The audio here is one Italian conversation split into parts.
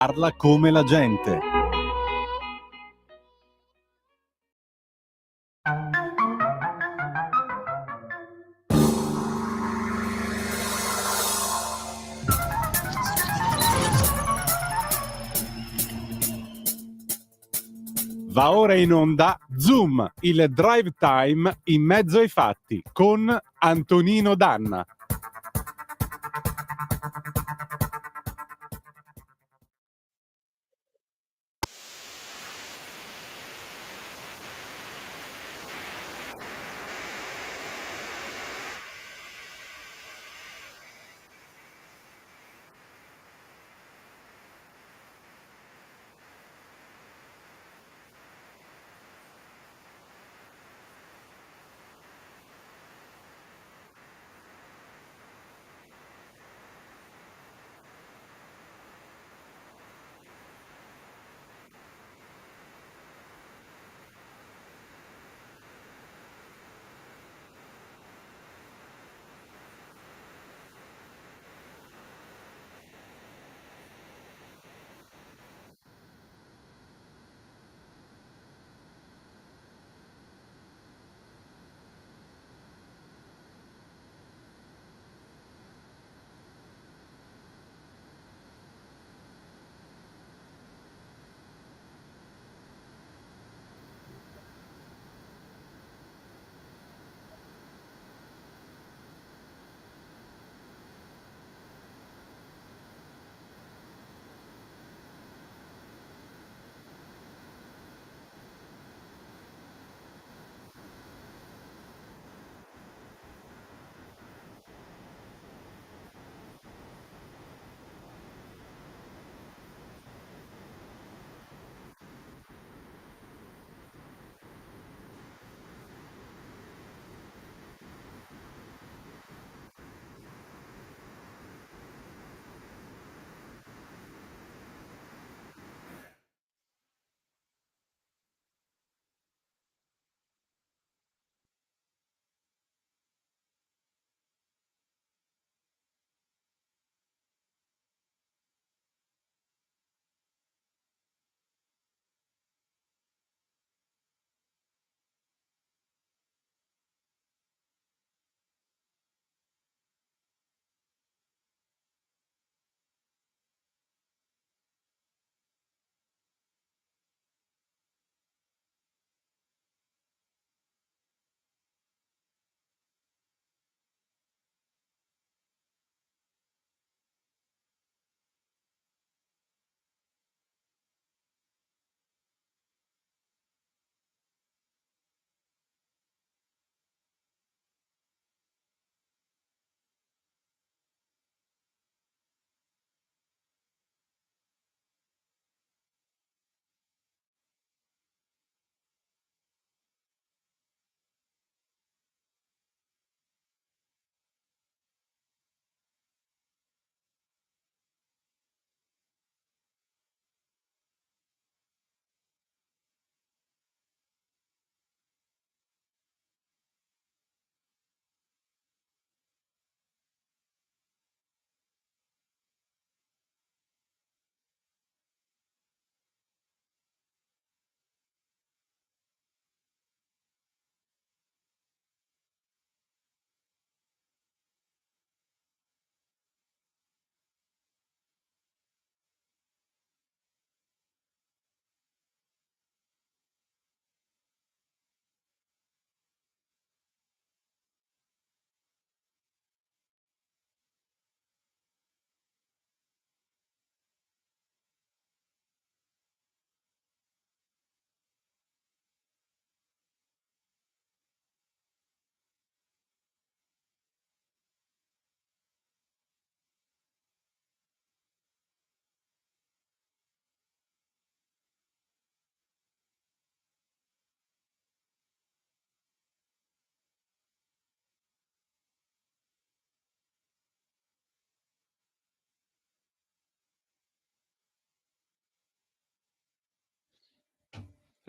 Parla come la gente. Va ora in onda Zoom, il drive time in mezzo ai fatti con Antonino Danna.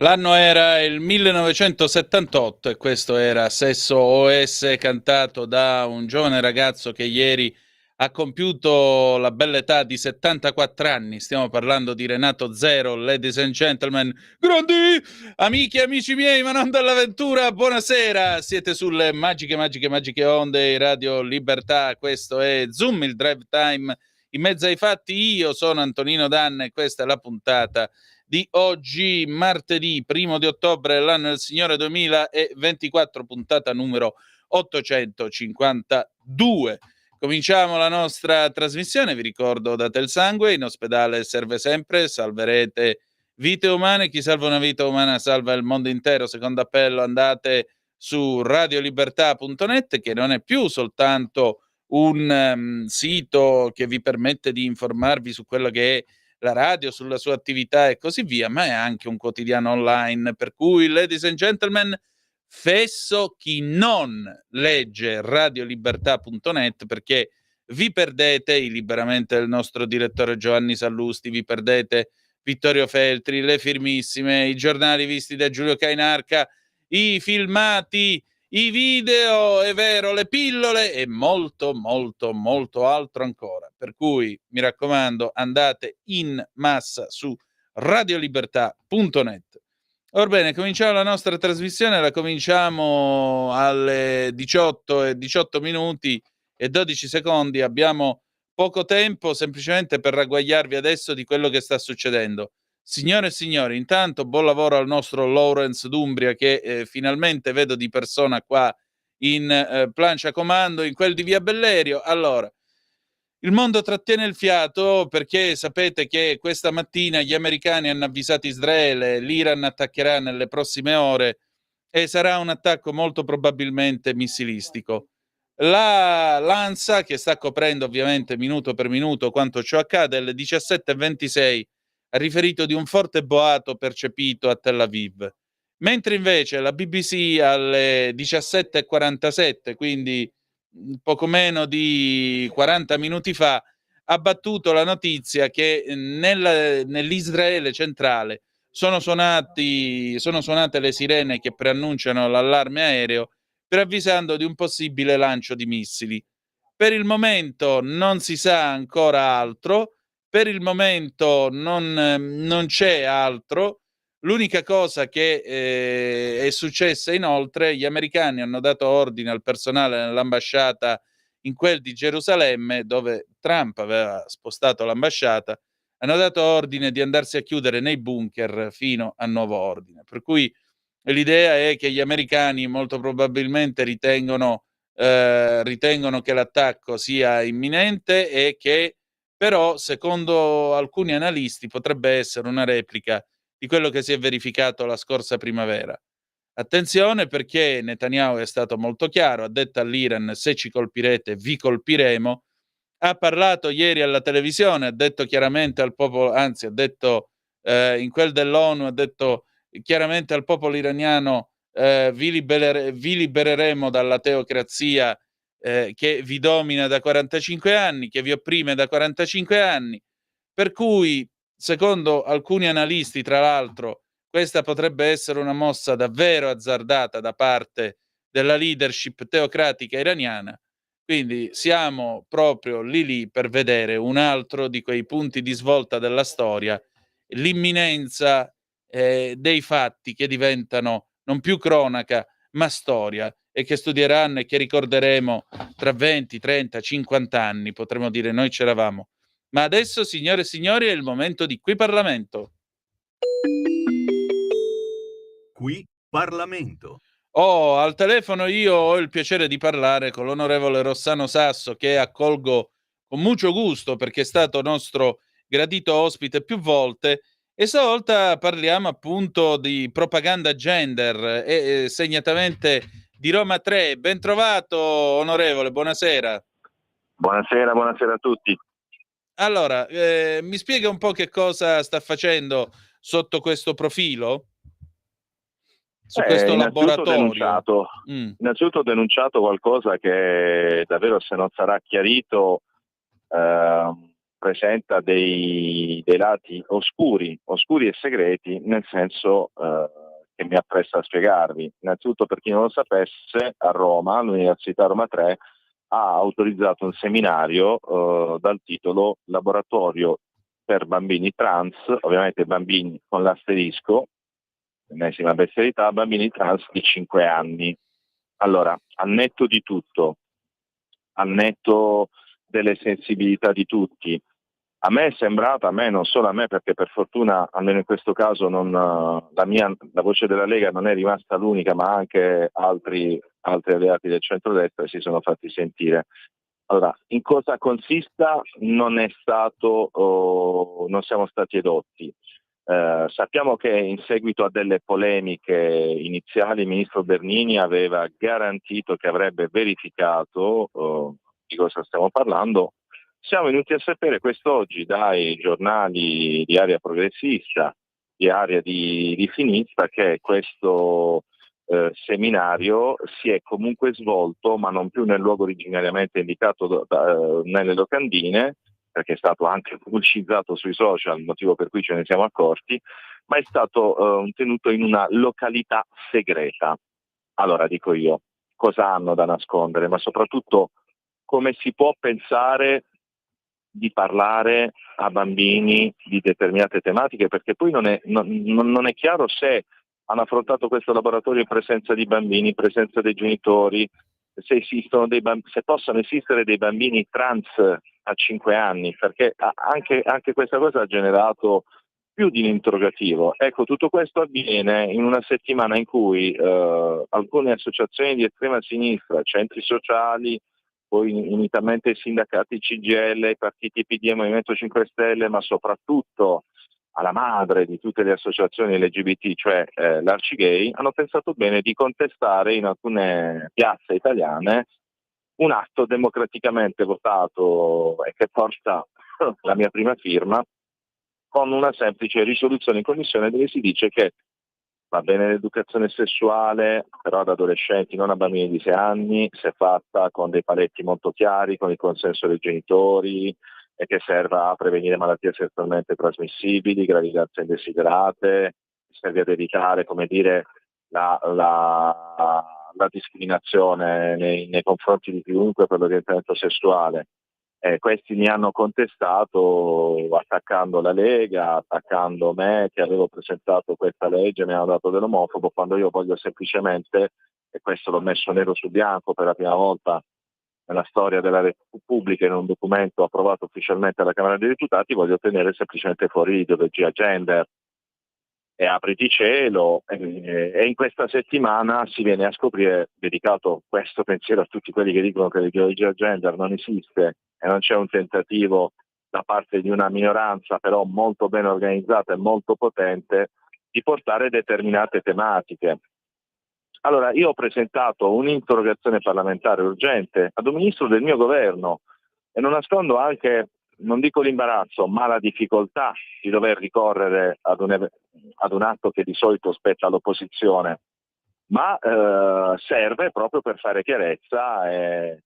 L'anno era il 1978 e questo era Sesso OS cantato da un giovane ragazzo che ieri ha compiuto la bella età di 74 anni. Stiamo parlando di Renato Zero, ladies and gentlemen, grandi amiche e amici miei, ma non dall'avventura. Buonasera, siete sulle magiche onde Radio Libertà. Questo è Zoom, il drive time in mezzo ai fatti. Io sono Antonino Danna e questa è la puntata di oggi, martedì 1 di ottobre dell'anno del Signore 2024, puntata numero 852. Cominciamo la nostra trasmissione, vi ricordo date il sangue, in ospedale serve sempre, salverete vite umane, chi salva una vita umana salva il mondo intero. Secondo appello, andate su radiolibertà.net, che non è più soltanto un sito che vi permette di informarvi su quello che è la radio, sulla sua attività e così via, ma è anche un quotidiano online, per cui, ladies and gentlemen, fesso chi non legge radiolibertà.net, perché vi perdete i liberamente del nostro direttore Giovanni Sallusti, vi perdete Vittorio Feltri, le firmissime, i giornali visti da Giulio Cainarca, i filmati, i video, è vero, le pillole e molto altro ancora. Per cui mi raccomando, andate in massa su radiolibertà.net. Orbene, cominciamo la nostra trasmissione, la cominciamo alle 18:18 minuti e 12 secondi. Abbiamo poco tempo semplicemente per ragguagliarvi adesso di quello che sta succedendo. Signore e signori, intanto buon lavoro al nostro Lawrence D'Umbria, che finalmente vedo di persona qua in plancia comando, in quel di Via Bellerio. Allora, il mondo trattiene il fiato perché sapete che questa mattina gli americani hanno avvisato Israele, l'Iran attaccherà nelle prossime ore e sarà un attacco molto probabilmente missilistico. L'ANSA, che sta coprendo ovviamente minuto per minuto quanto ciò accade, alle 17:26 ha riferito di un forte boato percepito a Tel Aviv, mentre invece la BBC alle 17:47, quindi poco meno di 40 minuti fa, ha battuto la notizia che nell'Israele centrale sono suonate le sirene che preannunciano l'allarme aereo, preavvisando di un possibile lancio di missili. Per il momento non si sa ancora altro, per il momento non c'è altro. L'unica cosa che è successa inoltre, gli americani hanno dato ordine al personale nell'ambasciata in quel di Gerusalemme, dove Trump aveva spostato l'ambasciata, hanno dato ordine di andarsi a chiudere nei bunker fino a nuovo ordine. Per cui l'idea è che gli americani molto probabilmente ritengono che l'attacco sia imminente e che però, secondo alcuni analisti, potrebbe essere una replica di quello che si è verificato la scorsa primavera. Attenzione, perché Netanyahu è stato molto chiaro, ha detto all'Iran: se ci colpirete vi colpiremo. Ha parlato ieri alla televisione, ha detto chiaramente al popolo, anzi ha detto in quel dell'ONU, ha detto chiaramente al popolo iraniano: vi libereremo dalla teocrazia che vi domina da 45 anni, che vi opprime da 45 anni. Per cui, secondo alcuni analisti, tra l'altro, questa potrebbe essere una mossa davvero azzardata da parte della leadership teocratica iraniana. Quindi siamo proprio lì per vedere un altro di quei punti di svolta della storia, l'imminenza dei fatti che diventano non più cronaca ma storia, e che studieranno e che ricorderemo tra 20, 30, 50 anni. Potremo dire: noi c'eravamo. Ma adesso, signore e signori, è il momento di Qui Parlamento. Qui Parlamento. Al telefono io ho il piacere di parlare con l'onorevole Rossano Sasso, che accolgo con mucho gusto perché è stato nostro gradito ospite più volte, e stavolta parliamo appunto di propaganda gender e segnatamente di Roma 3. Ben trovato, onorevole, buonasera. Buonasera a tutti. Allora, mi spiega un po' che cosa sta facendo sotto questo profilo? Su questo laboratorio? Innanzitutto ho denunciato qualcosa che davvero, se non sarà chiarito, presenta dei lati oscuri e segreti, nel senso che mi appresto a spiegarvi. Innanzitutto, per chi non lo sapesse, a Roma, all'Università Roma 3, ha autorizzato un seminario dal titolo Laboratorio per bambini trans, ovviamente bambini con l'asterisco, ennesima bestialità, bambini trans di 5 anni. Allora, al netto di tutto, al netto delle sensibilità di tutti, a me è sembrata, non solo a me, perché per fortuna, almeno in questo caso, la voce della Lega non è rimasta l'unica, ma anche altri alleati del centrodestra si sono fatti sentire. Allora, in cosa consista non siamo stati edotti. Sappiamo che in seguito a delle polemiche iniziali il ministro Bernini aveva garantito che avrebbe verificato di cosa stiamo parlando. Siamo venuti a sapere quest'oggi dai giornali di area progressista, di area di sinistra, che questo seminario si è comunque svolto, ma non più nel luogo originariamente indicato nelle locandine, perché è stato anche pubblicizzato sui social, motivo per cui ce ne siamo accorti, ma è stato tenuto in una località segreta. Allora dico io, cosa hanno da nascondere, ma soprattutto come si può pensare di parlare a bambini di determinate tematiche, perché poi non è chiaro se hanno affrontato questo laboratorio in presenza di bambini, in presenza dei genitori, se possono esistere dei bambini trans a 5 anni, perché anche questa cosa ha generato più di un interrogativo. Ecco, tutto questo avviene in una settimana in cui alcune associazioni di estrema sinistra, centri sociali, poi unitamente ai sindacati CGIL, ai partiti PD e Movimento 5 Stelle, ma soprattutto alla madre di tutte le associazioni LGBT, cioè l'Arcigay, hanno pensato bene di contestare in alcune piazze italiane un atto democraticamente votato e che porta la mia prima firma, con una semplice risoluzione in commissione dove si dice che va bene l'educazione sessuale, però ad adolescenti, non a bambini di 6 anni, se fatta con dei paletti molto chiari, con il consenso dei genitori, e che serva a prevenire malattie sessualmente trasmissibili, gravidanze indesiderate, serve ad evitare, come dire, la discriminazione nei confronti di chiunque per l'orientamento sessuale. Questi mi hanno contestato attaccando la Lega, attaccando me che avevo presentato questa legge, mi hanno dato dell'omofobo, quando io voglio semplicemente, e questo l'ho messo nero su bianco per la prima volta nella storia della Repubblica in un documento approvato ufficialmente alla Camera dei Deputati, voglio tenere semplicemente fuori l'ideologia gender. E apriti cielo, e in questa settimana si viene a scoprire, dedicato questo pensiero a tutti quelli che dicono che l'ideologia gender non esiste e non c'è un tentativo da parte di una minoranza però molto ben organizzata e molto potente di portare determinate tematiche. Allora, io ho presentato un'interrogazione parlamentare urgente ad un ministro del mio governo e non nascondo anche, non dico l'imbarazzo, ma la difficoltà di dover ricorrere ad un atto che di solito spetta all'opposizione, ma serve proprio per fare chiarezza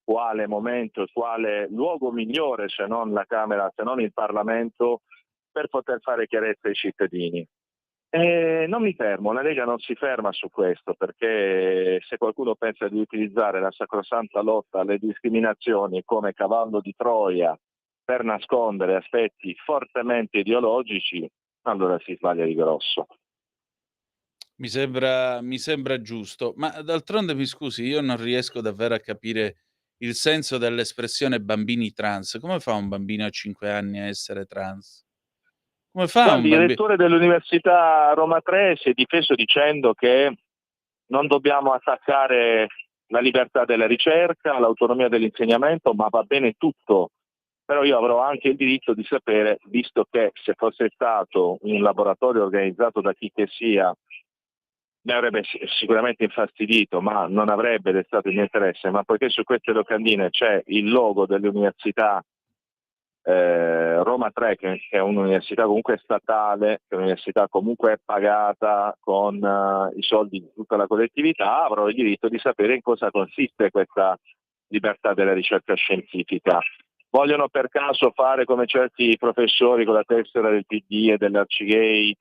quale momento e quale luogo migliore se non la Camera, se non il Parlamento, per poter fare chiarezza ai cittadini. Non mi fermo, la Lega non si ferma su questo, perché se qualcuno pensa di utilizzare la sacrosanta lotta alle discriminazioni come cavallo di Troia per nascondere aspetti fortemente ideologici, allora si sbaglia di grosso. Mi sembra giusto, ma d'altronde mi scusi, io non riesco davvero a capire il senso dell'espressione bambini trans. Come fa un bambino a 5 anni a essere trans? Come fa un Guardi, il bambi rettore dell'Università Roma 3 si è difeso dicendo che non dobbiamo attaccare la libertà della ricerca, l'autonomia dell'insegnamento, ma va bene tutto. Però io avrò anche il diritto di sapere, visto che se fosse stato un laboratorio organizzato da chi che sia, mi avrebbe sicuramente infastidito, ma non avrebbe destato il mio interesse, ma poiché su queste locandine c'è il logo dell'Università Roma 3, che è un'università comunque statale, che è un'università comunque pagata con i soldi di tutta la collettività, avrò il diritto di sapere in cosa consiste questa libertà della ricerca scientifica. Vogliono per caso fare come certi professori con la tessera del PD e dell'Arcigay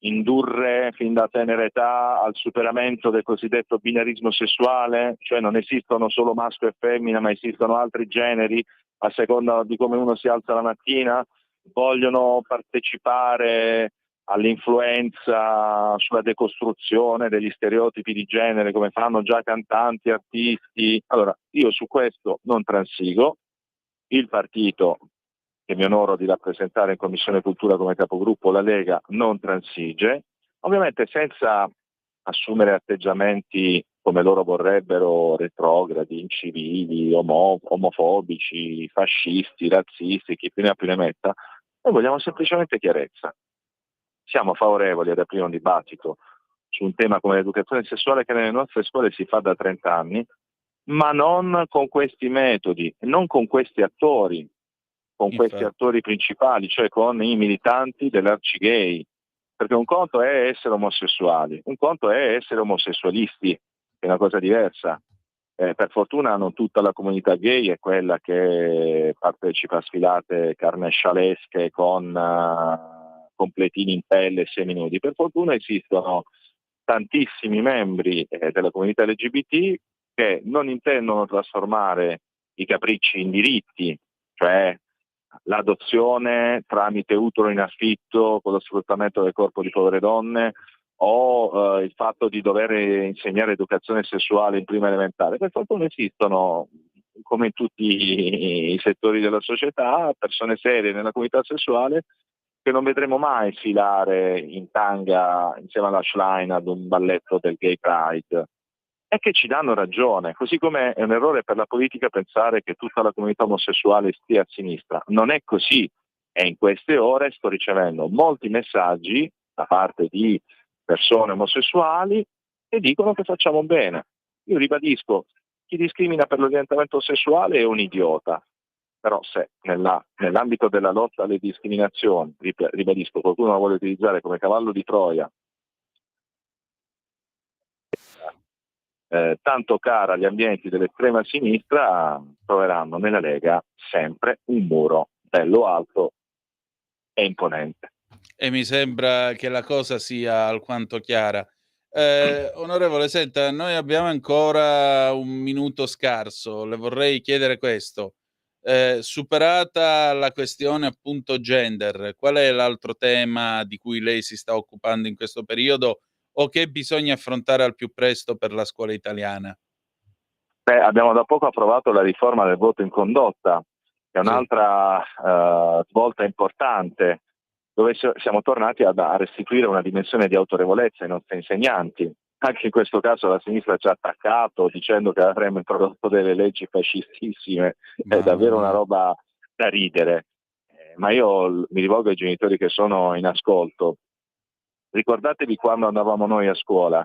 indurre fin da tenera età al superamento del cosiddetto binarismo sessuale, cioè non esistono solo maschio e femmina, ma esistono altri generi a seconda di come uno si alza la mattina, vogliono partecipare all'influenza sulla decostruzione degli stereotipi di genere come fanno già cantanti, artisti. Allora, io su questo non transigo. Il partito che mi onoro di rappresentare in Commissione Cultura come capogruppo, la Lega, non transige, ovviamente senza assumere atteggiamenti come loro vorrebbero, retrogradi, incivili, omofobici, fascisti, razzisti, chi più ne ha più ne metta. Noi vogliamo semplicemente chiarezza. Siamo favorevoli ad aprire un dibattito su un tema come l'educazione sessuale che nelle nostre scuole si fa da 30 anni, ma non con questi metodi, non con questi attori, con questi attori principali, cioè con i militanti dell'Arcigay, perché un conto è essere omosessuali, un conto è essere omosessualisti, che è una cosa diversa. Per fortuna non tutta la comunità gay è quella che partecipa a sfilate carnescialesche con completini in pelle e seminudi. Per fortuna esistono tantissimi membri della comunità LGBT che non intendono trasformare i capricci in diritti, cioè l'adozione tramite utero in affitto con lo sfruttamento del corpo di povere donne o il fatto di dover insegnare educazione sessuale in prima elementare. Per fortuna esistono, come in tutti i settori della società, persone serie nella comunità sessuale che non vedremo mai sfilare in tanga insieme alla Schlein ad un balletto del Gay Pride. E che ci danno ragione, così come è un errore per la politica pensare che tutta la comunità omosessuale stia a sinistra. Non è così, e in queste ore sto ricevendo molti messaggi da parte di persone omosessuali che dicono che facciamo bene. Io ribadisco, chi discrimina per l'orientamento sessuale è un idiota, però se nell'ambito della lotta alle discriminazioni, ribadisco, qualcuno la vuole utilizzare come cavallo di Troia, tanto cara agli ambienti dell'estrema sinistra, troveranno nella Lega sempre un muro bello alto e imponente. E mi sembra che la cosa sia alquanto chiara. Onorevole, senta, noi abbiamo ancora un minuto scarso, le vorrei chiedere questo. Superata la questione appunto gender, qual è l'altro tema di cui lei si sta occupando in questo periodo o che bisogna affrontare al più presto per la scuola italiana? Abbiamo da poco approvato la riforma del voto in condotta, che è un'altra svolta importante, dove siamo tornati a restituire una dimensione di autorevolezza ai nostri insegnanti. Anche in questo caso la sinistra ci ha attaccato dicendo che avremmo introdotto delle leggi fascistissime, è davvero una roba da ridere. Ma io mi rivolgo ai genitori che sono in ascolto. Ricordatevi quando andavamo noi a scuola,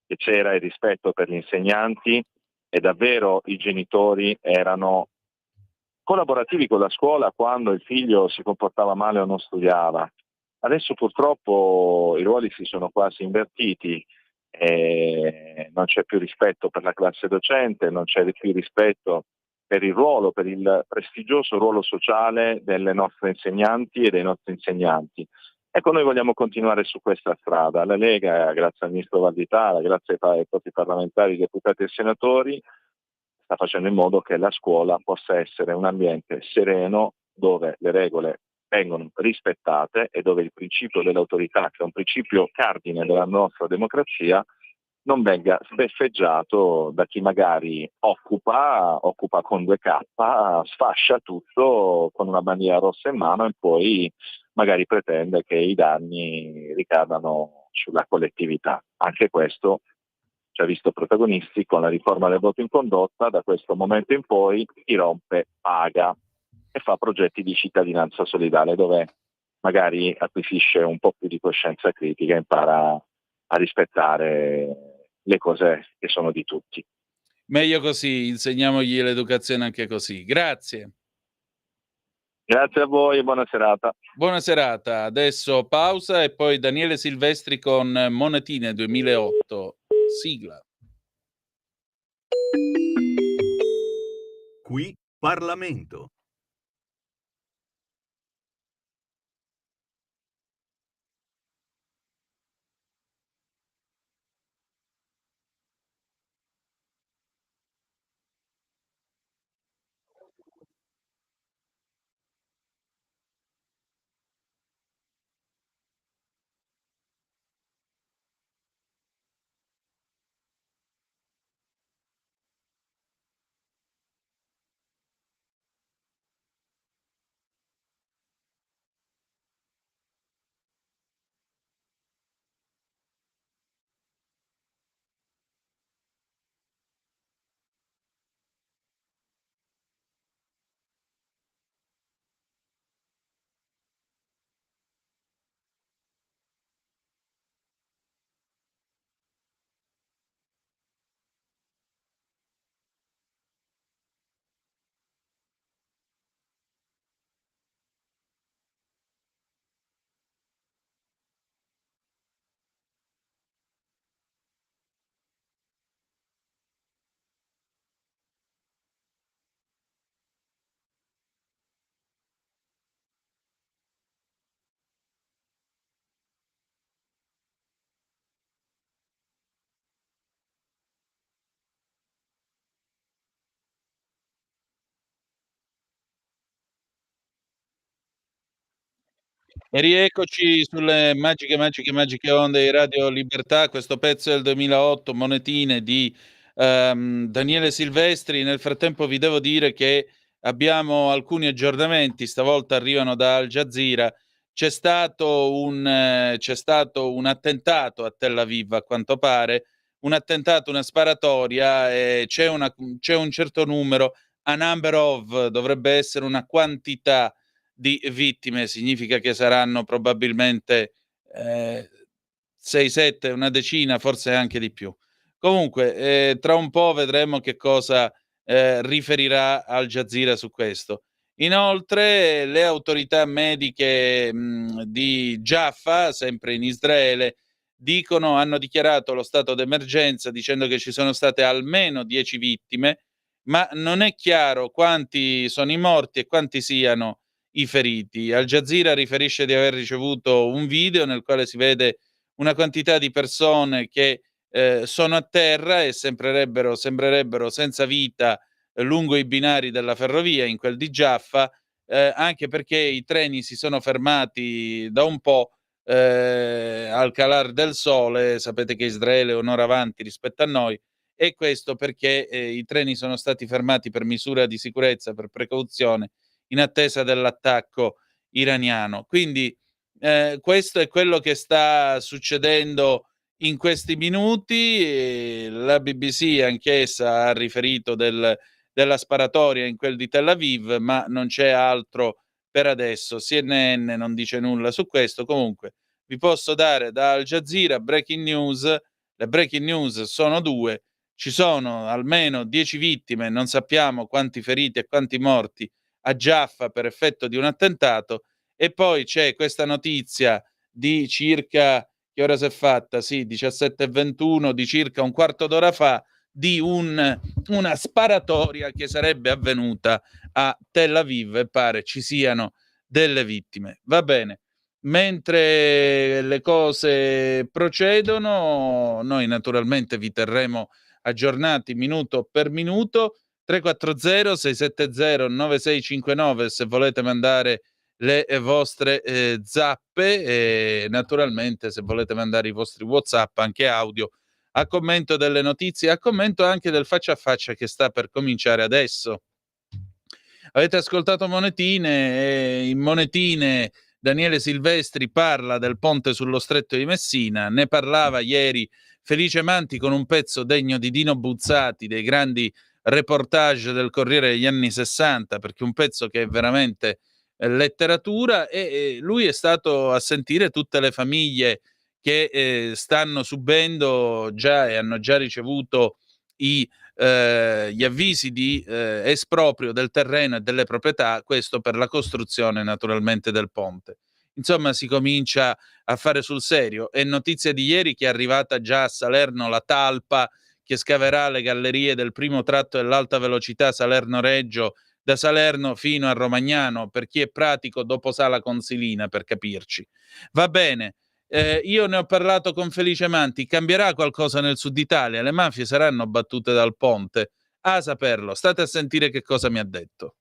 che c'era il rispetto per gli insegnanti e davvero i genitori erano collaborativi con la scuola quando il figlio si comportava male o non studiava. Adesso purtroppo i ruoli si sono quasi invertiti, non c'è più rispetto per la classe docente, non c'è più rispetto per il ruolo, per il prestigioso ruolo sociale delle nostre insegnanti e dei nostri insegnanti. Ecco, noi vogliamo continuare su questa strada. La Lega, grazie al ministro Valditara, grazie ai propri parlamentari, deputati e senatori, sta facendo in modo che la scuola possa essere un ambiente sereno dove le regole vengono rispettate e dove il principio dell'autorità, che è un principio cardine della nostra democrazia, non venga sbeffeggiato da chi magari occupa con 2K, sfascia tutto con una bandiera rossa in mano e poi magari pretende che i danni ricadano sulla collettività. Anche questo ci ha visto protagonisti con la riforma del voto in condotta. Da questo momento in poi chi rompe paga e fa progetti di cittadinanza solidale dove magari acquisisce un po' più di coscienza critica e impara a rispettare le cose che sono di tutti. Meglio così, insegniamogli l'educazione anche così. Grazie. Grazie a voi e buona serata. Buona serata. Adesso pausa e poi Daniele Silvestri con Monetine 2008. Sigla. Qui Parlamento. E rieccoci sulle magiche onde di Radio Libertà. Questo pezzo è del 2008, Monetine di Daniele Silvestri. Nel frattempo vi devo dire che abbiamo alcuni aggiornamenti, stavolta arrivano da Al Jazeera. C'è stato un attentato a Tel Aviv, a quanto pare, un attentato, una sparatoria, e c'è un certo numero, a number of, dovrebbe essere una quantità di vittime, significa che saranno probabilmente 6-7, una decina, forse anche di più. Comunque, tra un po' vedremo che cosa riferirà Al Jazeera su questo. Inoltre, le autorità mediche di Jaffa, sempre in Israele, hanno dichiarato lo stato d'emergenza dicendo che ci sono state almeno 10 vittime, ma non è chiaro quanti sono i morti e quanti siano i feriti. Al Jazeera riferisce di aver ricevuto un video nel quale si vede una quantità di persone che sono a terra e sembrerebbero senza vita lungo i binari della ferrovia in quel di Jaffa, anche perché i treni si sono fermati da un po' al calar del sole. Sapete che Israele è un'ora avanti rispetto a noi, e questo perché i treni sono stati fermati per misura di sicurezza, per precauzione, in attesa dell'attacco iraniano. Quindi questo è quello che sta succedendo in questi minuti. La BBC anch'essa ha riferito della sparatoria in quel di Tel Aviv, ma non c'è altro per adesso. CNN non dice nulla su questo. Comunque vi posso dare da Al Jazeera breaking news. Le breaking news sono due: ci sono almeno 10 vittime, non sappiamo quanti feriti e quanti morti a Jaffa per effetto di un attentato, e poi c'è questa notizia di circa, che ora si è fatta? Sì, 17:21, di circa un quarto d'ora fa, di una sparatoria che sarebbe avvenuta a Tel Aviv, e pare ci siano delle vittime. Va bene. Mentre le cose procedono, noi naturalmente vi terremo aggiornati minuto per minuto. 340 670 9659 se volete mandare le vostre zappe, e naturalmente se volete mandare i vostri WhatsApp anche audio a commento delle notizie, a commento anche del faccia a faccia che sta per cominciare adesso. Avete ascoltato Monetine, e in Monetine Daniele Silvestri parla del ponte sullo Stretto di Messina. Ne parlava ieri Felice Manti con un pezzo degno di Dino Buzzati, dei grandi reportage del Corriere degli anni 60, perché un pezzo che è veramente letteratura, e lui è stato a sentire tutte le famiglie che stanno subendo già e hanno già ricevuto gli avvisi di esproprio del terreno e delle proprietà, questo per la costruzione naturalmente del ponte. Insomma, si comincia a fare sul serio. È notizia di ieri che è arrivata già a Salerno la talpa che scaverà le gallerie del primo tratto dell'alta velocità Salerno-Reggio, da Salerno fino a Romagnano, per chi è pratico, dopo Sala Consilina, per capirci. Va bene. Io ne ho parlato con Felice Manti. Cambierà qualcosa nel Sud Italia? Le mafie saranno battute dal ponte? A saperlo. State a sentire che cosa mi ha detto.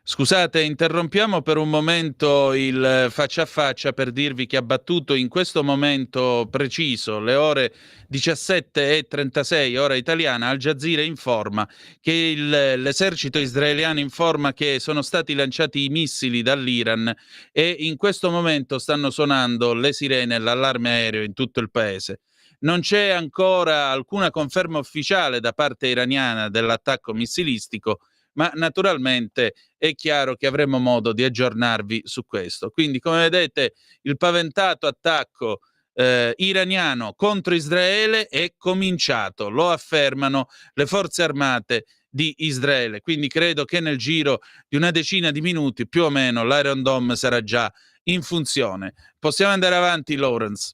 Scusate, interrompiamo per un momento il faccia a faccia per dirvi che ha battuto in questo momento preciso, le ore 17:36 ora italiana, Al Jazeera informa che l'esercito israeliano informa che sono stati lanciati i missili dall'Iran, e in questo momento stanno suonando le sirene e l'allarme aereo in tutto il paese. Non c'è ancora alcuna conferma ufficiale da parte iraniana dell'attacco missilistico, ma naturalmente è chiaro che avremo modo di aggiornarvi su questo. Quindi, come vedete, il paventato attacco iraniano contro Israele è cominciato, lo affermano le forze armate di Israele. Quindi credo che nel giro di una decina di minuti più o meno l'Iron Dome sarà già in funzione. Possiamo andare avanti, Lawrence?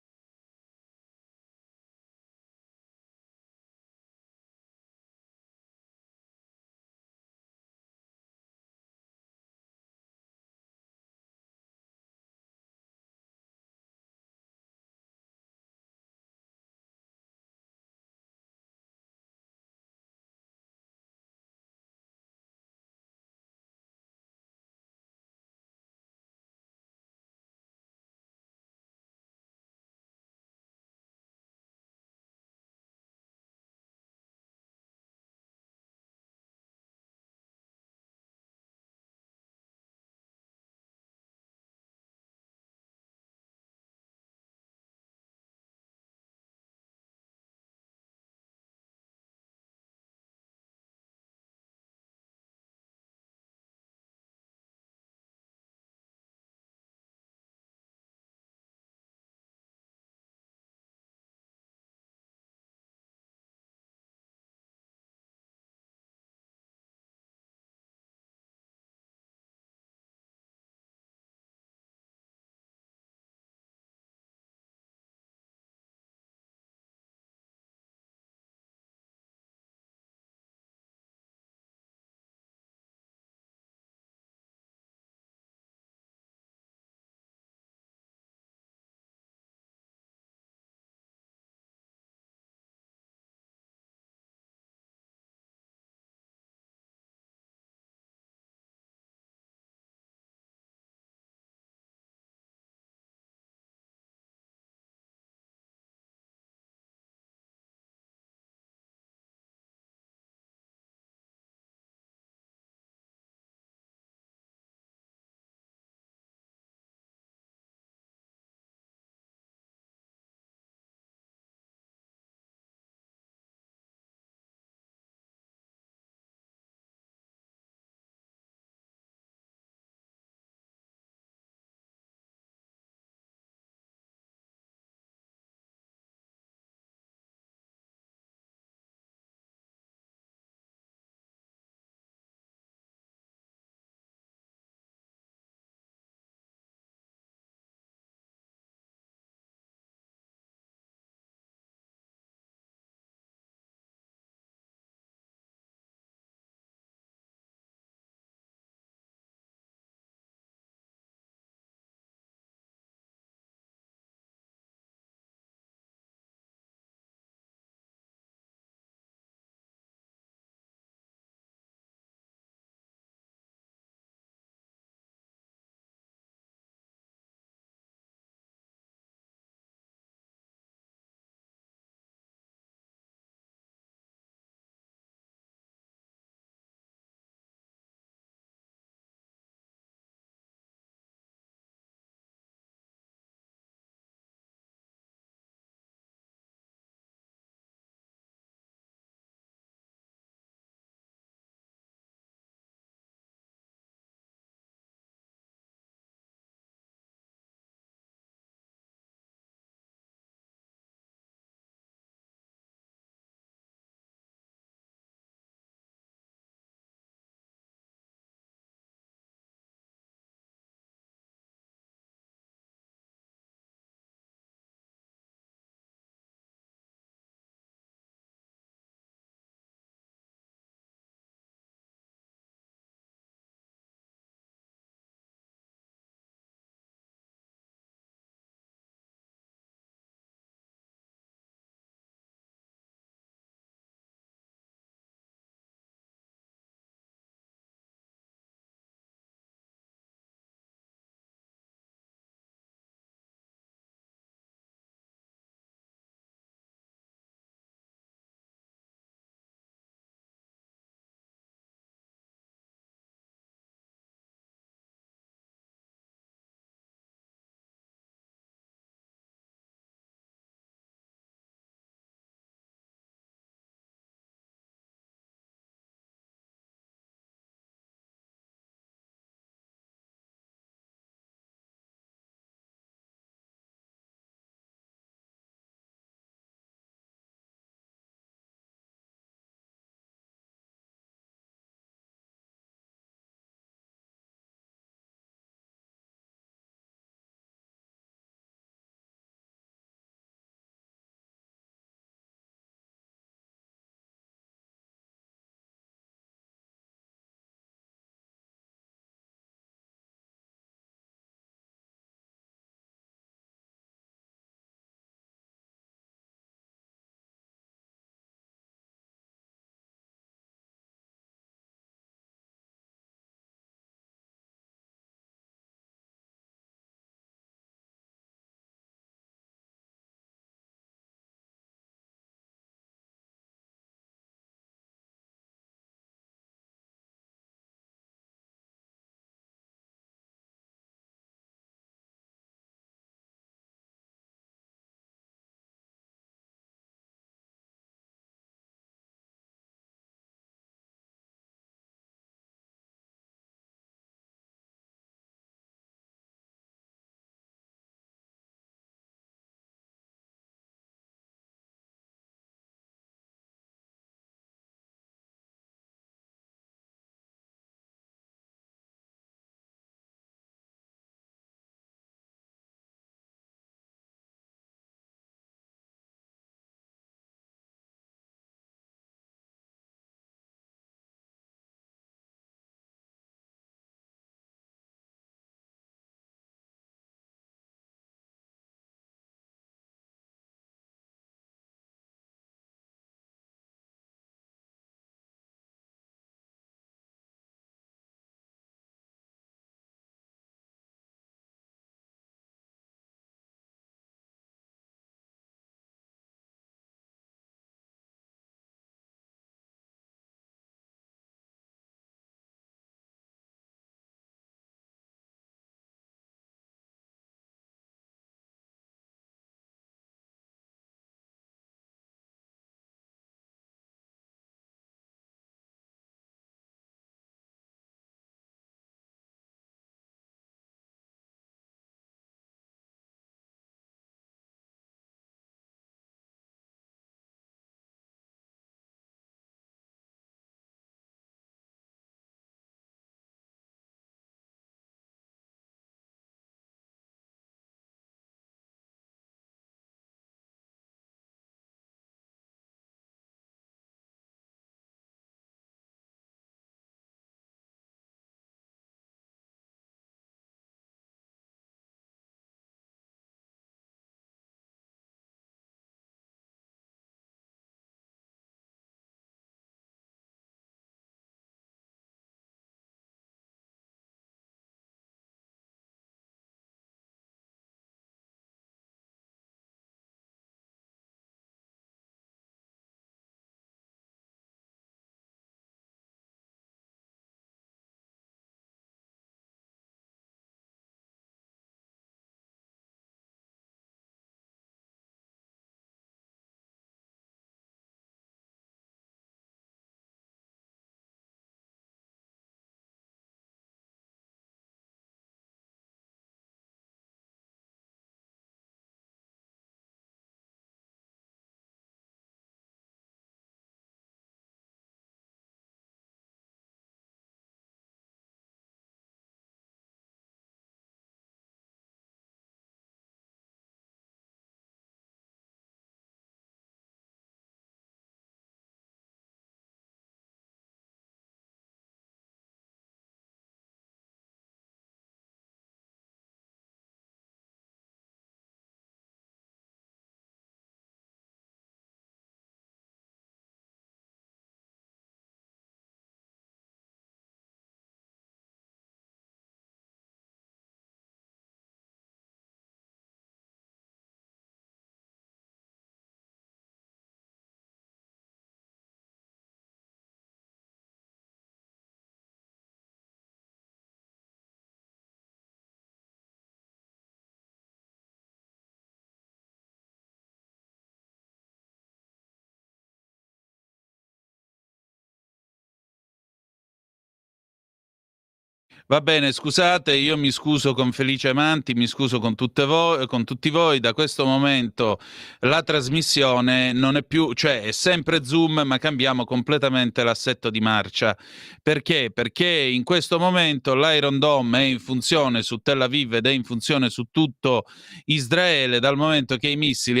Va bene, scusate, io mi scuso con Felice Amanti, mi scuso con tutti voi. Da questo momento la trasmissione non è più, cioè è sempre Zoom, ma cambiamo completamente l'assetto di marcia. Perché? Perché in questo momento l'Iron Dome è in funzione su Tel Aviv ed è in funzione su tutto Israele, dal momento che i missili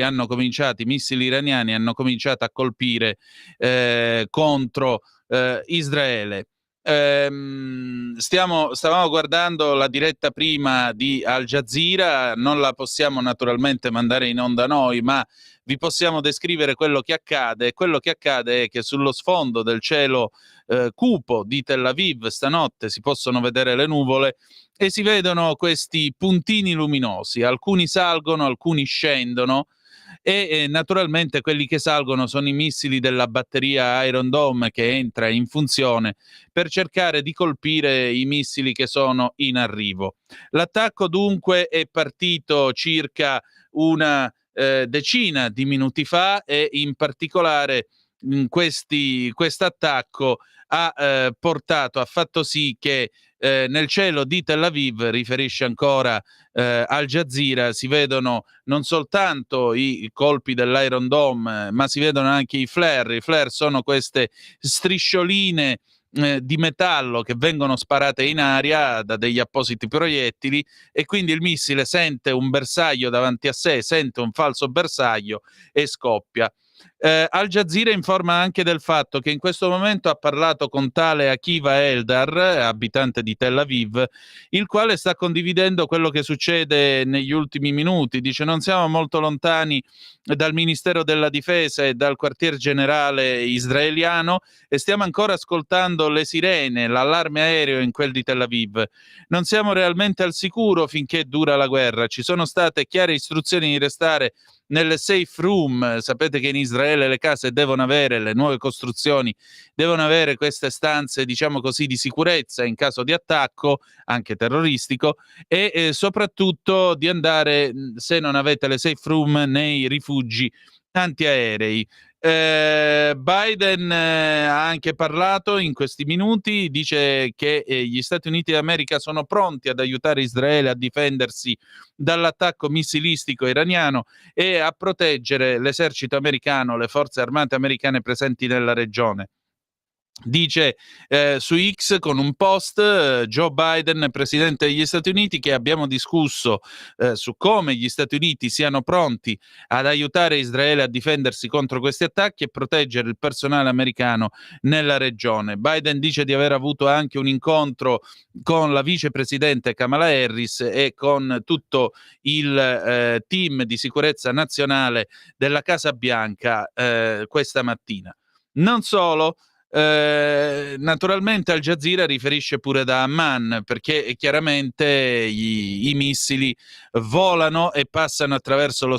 iraniani hanno cominciato a colpire contro Israele. Stavamo guardando la diretta prima di Al Jazeera, non la possiamo naturalmente mandare in onda noi, ma vi possiamo descrivere quello che accade. Quello che accade è che sullo sfondo del cielo cupo di Tel Aviv stanotte si possono vedere le nuvole e si vedono questi puntini luminosi, alcuni salgono, alcuni scendono, e naturalmente quelli che salgono sono i missili della batteria Iron Dome che entra in funzione per cercare di colpire i missili che sono in arrivo. L'attacco dunque è partito circa una decina di minuti fa, e in particolare quest'attacco ha fatto sì che nel cielo di Tel Aviv, riferisce ancora Al Jazeera, si vedono non soltanto i colpi dell'Iron Dome, ma si vedono anche i flare. I flare sono queste striscioline di metallo che vengono sparate in aria da degli appositi proiettili, e quindi il missile sente un bersaglio davanti a sé, sente un falso bersaglio e scoppia. Al Jazeera informa anche del fatto che in questo momento ha parlato con tale Akiva Eldar, abitante di Tel Aviv, il quale sta condividendo quello che succede negli ultimi minuti. Dice: non siamo molto lontani dal Ministero della Difesa e dal quartier generale israeliano e stiamo ancora ascoltando le sirene, l'allarme aereo in quel di Tel Aviv. Non siamo realmente al sicuro finché dura la guerra. Ci sono state chiare istruzioni di restare nelle safe room. Sapete che in Israele le case devono avere, le nuove costruzioni devono avere queste stanze, diciamo così, di sicurezza in caso di attacco anche terroristico, e soprattutto di andare, se non avete le safe room, nei rifugi antiaerei. Biden ha anche parlato in questi minuti, dice che gli Stati Uniti d'America sono pronti ad aiutare Israele a difendersi dall'attacco missilistico iraniano e a proteggere l'esercito americano, le forze armate americane presenti nella regione. Dice su X con un post Joe Biden, presidente degli Stati Uniti, che abbiamo discusso su come gli Stati Uniti siano pronti ad aiutare Israele a difendersi contro questi attacchi e proteggere il personale americano nella regione. Biden dice di aver avuto anche un incontro con la vicepresidente Kamala Harris e con tutto il team di sicurezza nazionale della Casa Bianca questa mattina. Non solo. Naturalmente Al Jazeera riferisce pure da Amman, perché chiaramente i missili volano e passano attraverso lo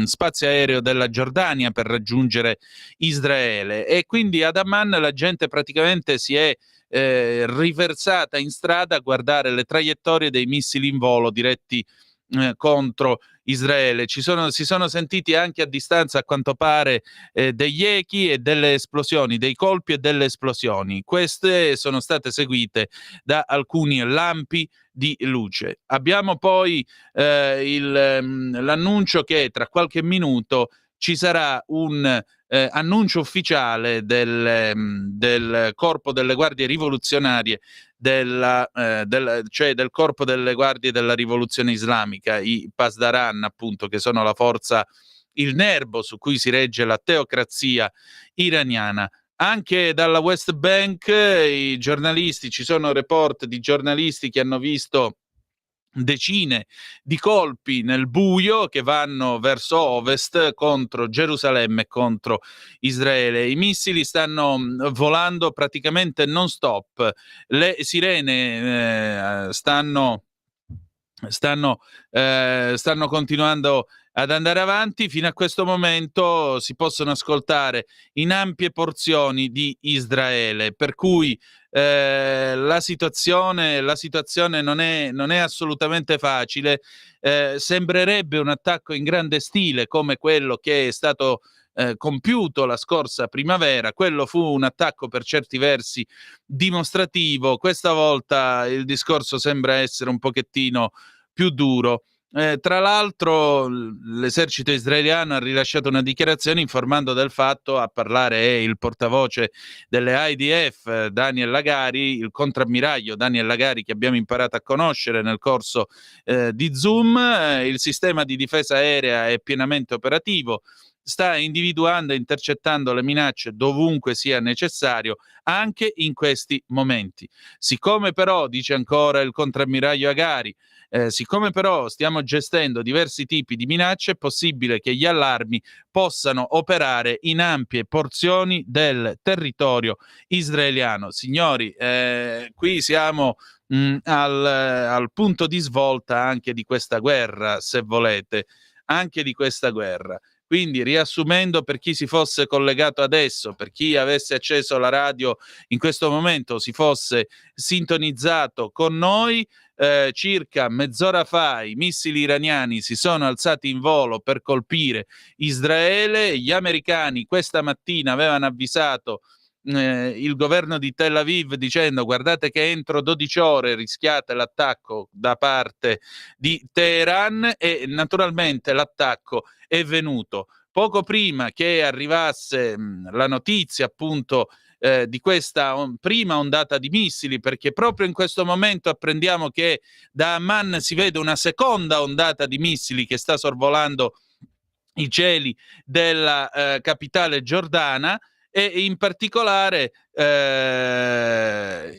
spazio aereo della Giordania per raggiungere Israele, e quindi ad Amman la gente praticamente si è riversata in strada a guardare le traiettorie dei missili in volo diretti contro Israele. Si sono sentiti anche a distanza, a quanto pare, degli echi e delle esplosioni, dei colpi e delle esplosioni. Queste sono state seguite da alcuni lampi di luce. Abbiamo poi l'annuncio che tra qualche minuto ci sarà un annuncio ufficiale del Corpo delle Guardie Rivoluzionarie, cioè del Corpo delle Guardie della Rivoluzione Islamica, i Pasdaran, appunto, che sono la forza, il nervo su cui si regge la teocrazia iraniana. Anche dalla West Bank ci sono report di giornalisti che hanno visto decine di colpi nel buio che vanno verso ovest contro Gerusalemme e contro Israele. I missili stanno volando praticamente non stop, le sirene stanno continuando ad andare avanti. Fino a questo momento si possono ascoltare in ampie porzioni di Israele, per cui la situazione non è assolutamente facile. Sembrerebbe un attacco in grande stile come quello che è stato compiuto la scorsa primavera. Quello fu un attacco per certi versi dimostrativo, questa volta il discorso sembra essere un pochettino più duro. Tra l'altro l'esercito israeliano ha rilasciato una dichiarazione informando del fatto, a parlare è il portavoce delle IDF Daniel Lagari, il contrammiraglio Daniel Lagari che abbiamo imparato a conoscere nel corso di Zoom. Il sistema di difesa aerea è pienamente operativo, sta individuando e intercettando le minacce dovunque sia necessario, anche in questi momenti. Siccome però, dice ancora il contrammiraglio Agari, siccome però stiamo gestendo diversi tipi di minacce, è possibile che gli allarmi possano operare in ampie porzioni del territorio israeliano. Signori, qui siamo al punto di svolta anche di questa guerra, se volete, anche di questa guerra. Quindi, riassumendo, per chi si fosse collegato adesso, per chi avesse acceso la radio in questo momento, si fosse sintonizzato con noi, circa mezz'ora fa i missili iraniani si sono alzati in volo per colpire Israele. Gli americani questa mattina avevano avvisato il governo di Tel Aviv dicendo: guardate che entro 12 ore rischiate l'attacco da parte di Teheran, e naturalmente l'attacco è venuto poco prima che arrivasse la notizia appunto di questa prima ondata di missili, perché proprio in questo momento apprendiamo che da Amman si vede una seconda ondata di missili che sta sorvolando i cieli della capitale giordana. E in particolare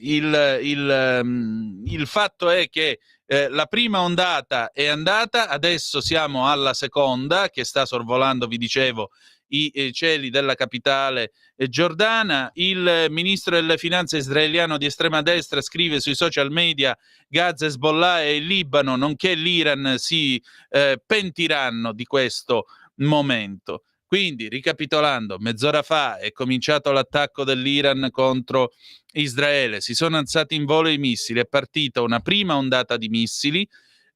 il fatto è che la prima ondata è andata, adesso siamo alla seconda che sta sorvolando, vi dicevo, i cieli della capitale giordana. Il ministro delle finanze israeliano di estrema destra scrive sui social media: Gaza, Hezbollah e il Libano, nonché l'Iran, si pentiranno di questo momento. Quindi, ricapitolando, mezz'ora fa è cominciato l'attacco dell'Iran contro Israele, si sono alzati in volo i missili, è partita una prima ondata di missili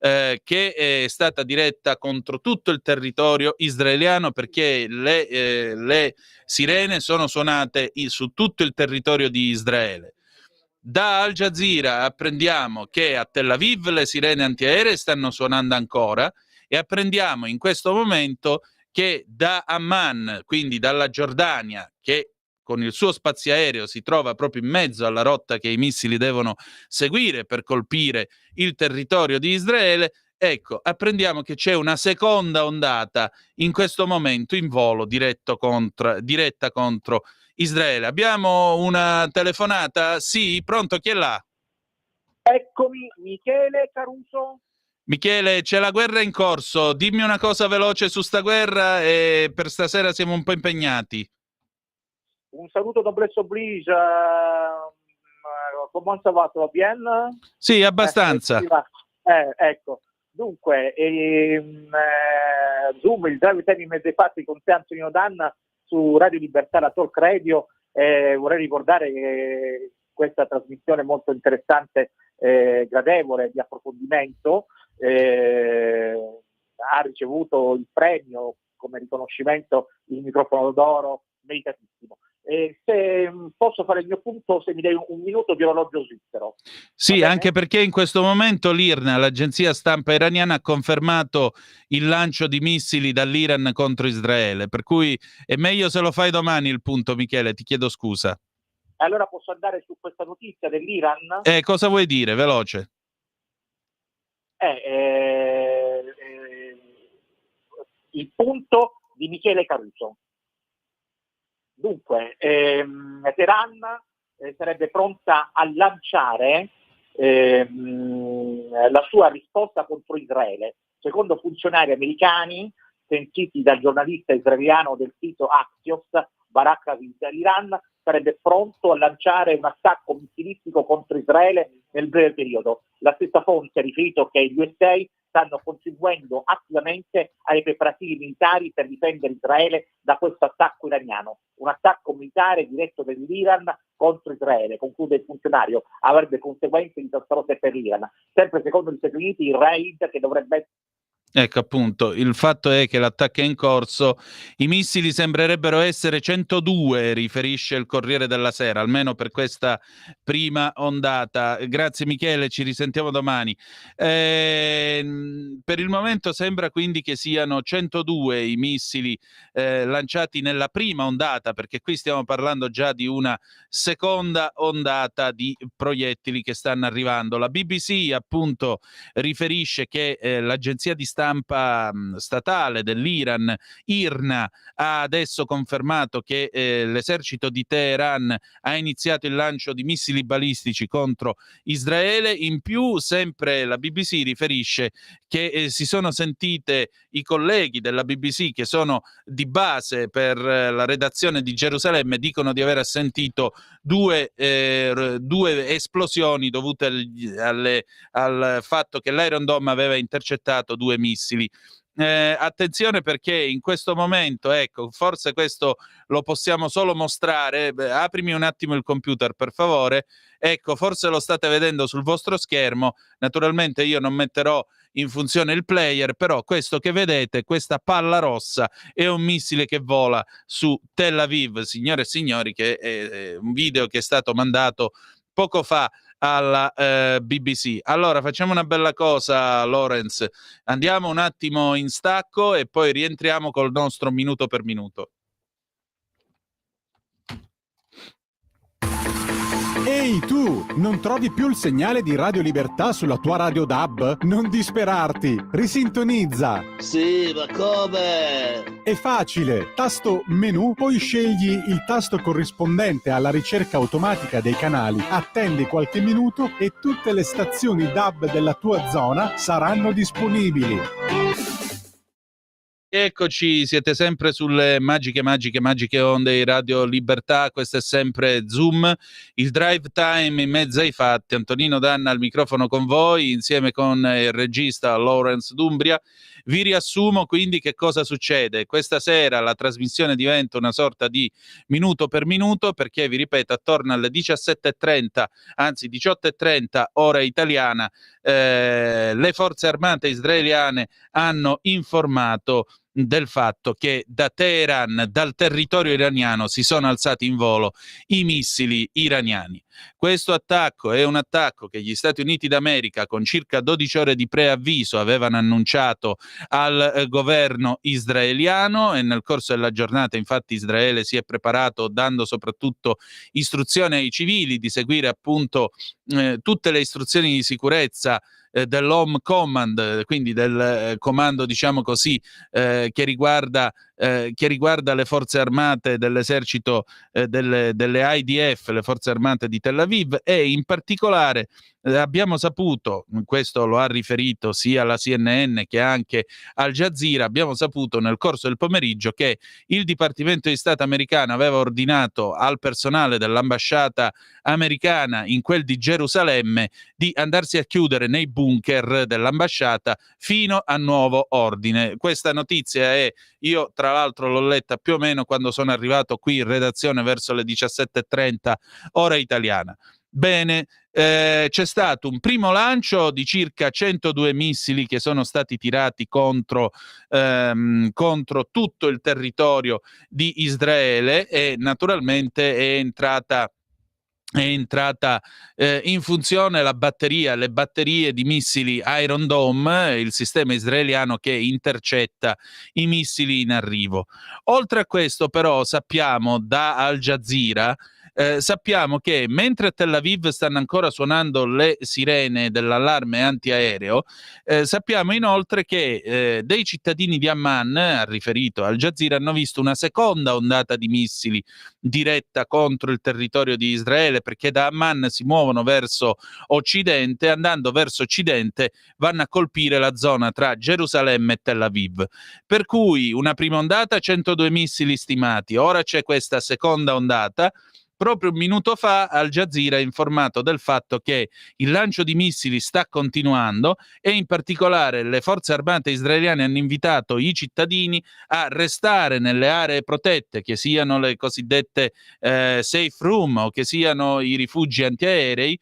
che è stata diretta contro tutto il territorio israeliano, perché le sirene sono suonate su tutto il territorio di Israele. Da Al Jazeera apprendiamo che a Tel Aviv le sirene antiaeree stanno suonando ancora, e apprendiamo in questo momento che da Amman, quindi dalla Giordania, che con il suo spaziaereo si trova proprio in mezzo alla rotta che i missili devono seguire per colpire il territorio di Israele, ecco, apprendiamo che c'è una seconda ondata in questo momento in volo diretta contro Israele. Abbiamo una telefonata? Sì, pronto, chi è là? Eccomi, Michele Caruso. Michele, c'è la guerra in corso, dimmi una cosa veloce su sta guerra, e per stasera siamo un po' impegnati. Un saluto da Bless Oblige. Come ça va? Tutto bien? Sì, abbastanza. Ecco. Dunque, Zoom, il drive time in mezzo ai fatti con te, Antonino Danna, su Radio Libertà, la Talk Radio. Vorrei ricordare che questa trasmissione è molto interessante, gradevole, di approfondimento, ha ricevuto il premio come riconoscimento, il microfono d'oro, meritatissimo. Se posso fare il mio punto, se mi dai un minuto di orologio svizzero. Sì, anche perché in questo momento l'IRNA, l'agenzia stampa iraniana, ha confermato il lancio di missili dall'Iran contro Israele, per cui è meglio se lo fai domani il punto, Michele, ti chiedo scusa. Allora posso andare su questa notizia dell'Iran? Cosa vuoi dire? Veloce. Il punto di Michele Caruso. Dunque, Teheran sarebbe pronta a lanciare la sua risposta contro Israele. Secondo funzionari americani sentiti dal giornalista israeliano del sito Axios, Barak Aviv, l'Iran sarebbe pronto a lanciare un attacco missilistico contro Israele nel breve periodo. La stessa fonte ha riferito che gli USA stanno contribuendo attivamente ai preparativi militari per difendere Israele da questo attacco iraniano. Un attacco militare diretto dall'Iran contro Israele, conclude il funzionario, avrebbe conseguenze disastrose per l'Iran. Sempre secondo gli Stati Uniti, il raid che dovrebbe Ecco, appunto, il fatto è che l'attacco è in corso, i missili sembrerebbero essere 102, riferisce il Corriere della Sera, almeno per questa prima ondata. Grazie Michele, ci risentiamo domani. Per il momento sembra quindi che siano 102 i missili lanciati nella prima ondata, perché qui stiamo parlando già di una seconda ondata di proiettili che stanno arrivando. La BBC appunto riferisce che l'agenzia di stampa statale dell'Iran, IRNA, ha adesso confermato che l'esercito di Teheran ha iniziato il lancio di missili balistici contro Israele. In più, sempre la BBC riferisce che si sono sentite i colleghi della BBC che sono di base per la redazione di Gerusalemme, dicono di aver sentito due esplosioni dovute al fatto che l'Iron Dome aveva intercettato 2 missili. Attenzione, perché in questo momento, ecco, forse questo lo possiamo solo mostrare. Aprimi un attimo il computer, per favore. Ecco, forse lo state vedendo sul vostro schermo. Naturalmente io non metterò in funzione il player, però questo che vedete, questa palla rossa, è un missile che vola su Tel Aviv, signore e signori, che è un video che è stato mandato poco fa alla BBC. Allora facciamo una bella cosa, Lorenz, andiamo un attimo in stacco e poi rientriamo col nostro minuto per minuto. Ehi tu, non trovi più il segnale di Radio Libertà sulla tua radio DAB? Non disperarti, risintonizza! Sì, ma come? È facile, tasto menu, poi scegli il tasto corrispondente alla ricerca automatica dei canali, attendi qualche minuto e tutte le stazioni DAB della tua zona saranno disponibili. Eccoci, siete sempre sulle magiche onde di Radio Libertà. Questo è sempre Zoom, il drive time in mezzo ai fatti. Antonino Danna al microfono con voi, insieme con il regista Lawrence Dumbria. Vi riassumo quindi che cosa succede. Questa sera la trasmissione diventa una sorta di minuto per minuto, perché, vi ripeto, attorno alle 17:30, anzi 18:30 ora italiana, le forze armate israeliane hanno informato del fatto che da Teheran, dal territorio iraniano, si sono alzati in volo i missili iraniani. Questo attacco è un attacco che gli Stati Uniti d'America, con circa 12 ore di preavviso, avevano annunciato al governo israeliano, e nel corso della giornata infatti Israele si è preparato dando soprattutto istruzioni ai civili di seguire appunto tutte le istruzioni di sicurezza dell'Home Command, quindi del comando, diciamo così, che riguarda le forze armate dell'esercito delle IDF, le forze armate di Tel Aviv, e in particolare abbiamo saputo, questo lo ha riferito sia la CNN che anche Al Jazeera, abbiamo saputo nel corso del pomeriggio che il Dipartimento di Stato americano aveva ordinato al personale dell'ambasciata americana in quel di Gerusalemme di andarsi a chiudere nei bunker dell'ambasciata fino a nuovo ordine. Questa notizia io tra l'altro l'ho letta più o meno quando sono arrivato qui in redazione verso le 17:30 ora italiana. Bene, c'è stato un primo lancio di circa 102 missili che sono stati tirati contro tutto il territorio di Israele, e naturalmente è entrata in funzione le batterie di missili Iron Dome, il sistema israeliano che intercetta i missili in arrivo. Oltre a questo, però, sappiamo da Al Jazeera, sappiamo che mentre a Tel Aviv stanno ancora suonando le sirene dell'allarme antiaereo, sappiamo inoltre che dei cittadini di Amman, ha riferito Al Jazeera, hanno visto una seconda ondata di missili diretta contro il territorio di Israele, perché da Amman si muovono verso occidente, andando verso occidente vanno a colpire la zona tra Gerusalemme e Tel Aviv. Per cui una prima ondata, 102 missili stimati, ora c'è questa seconda ondata. Proprio un minuto fa Al Jazeera ha informato del fatto che il lancio di missili sta continuando, e in particolare le forze armate israeliane hanno invitato i cittadini a restare nelle aree protette, che siano le cosiddette safe room o che siano i rifugi antiaerei,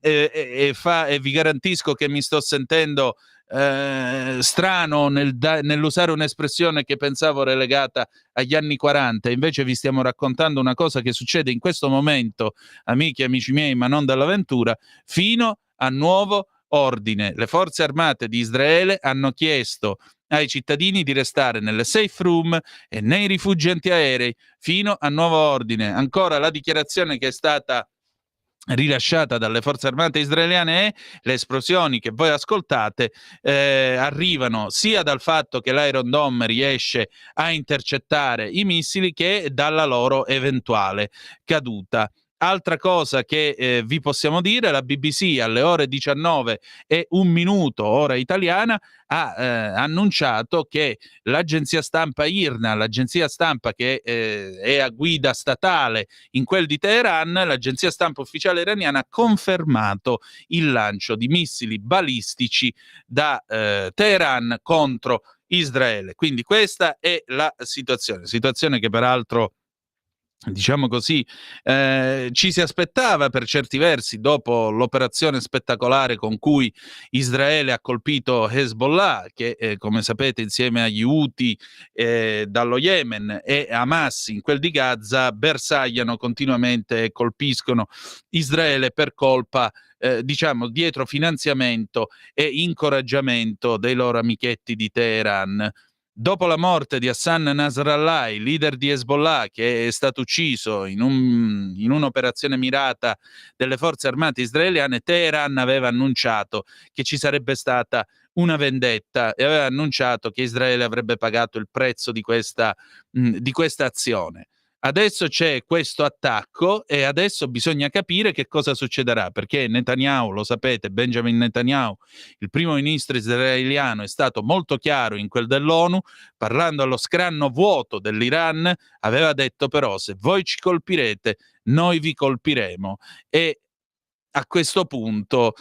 e vi garantisco che mi sto sentendo strano nell'usare un'espressione che pensavo relegata agli anni 40, invece vi stiamo raccontando una cosa che succede in questo momento, amici e amici miei, ma non dall'avventura, fino a nuovo ordine. Le forze armate di Israele hanno chiesto ai cittadini di restare nelle safe room e nei rifugi antiaerei fino a nuovo ordine. Ancora la dichiarazione che è stata rilasciata dalle forze armate israeliane è: le esplosioni che voi ascoltate arrivano sia dal fatto che l'Iron Dome riesce a intercettare i missili che dalla loro eventuale caduta. Altra cosa che vi possiamo dire: la BBC alle ore 19:01 ora italiana ha annunciato che l'agenzia stampa IRNA, l'agenzia stampa che è a guida statale in quel di Teheran, l'agenzia stampa ufficiale iraniana ha confermato il lancio di missili balistici da Teheran contro Israele. Quindi questa è la situazione che peraltro, diciamo così, ci si aspettava per certi versi dopo l'operazione spettacolare con cui Israele ha colpito Hezbollah, che come sapete insieme agli Houthi dallo Yemen e Hamas in quel di Gaza bersagliano continuamente e colpiscono Israele per colpa diciamo dietro finanziamento e incoraggiamento dei loro amichetti di Teheran. Dopo la morte di Hassan Nasrallah, il leader di Hezbollah, che è stato ucciso in un'operazione mirata delle forze armate israeliane, Teheran aveva annunciato che ci sarebbe stata una vendetta e aveva annunciato che Israele avrebbe pagato il prezzo di questa azione. Adesso c'è questo attacco e adesso bisogna capire che cosa succederà, perché Netanyahu, lo sapete, Benjamin Netanyahu, il primo ministro israeliano, è stato molto chiaro in quel dell'ONU, parlando allo scranno vuoto dell'Iran, aveva detto però: se voi ci colpirete, noi vi colpiremo. E a questo punto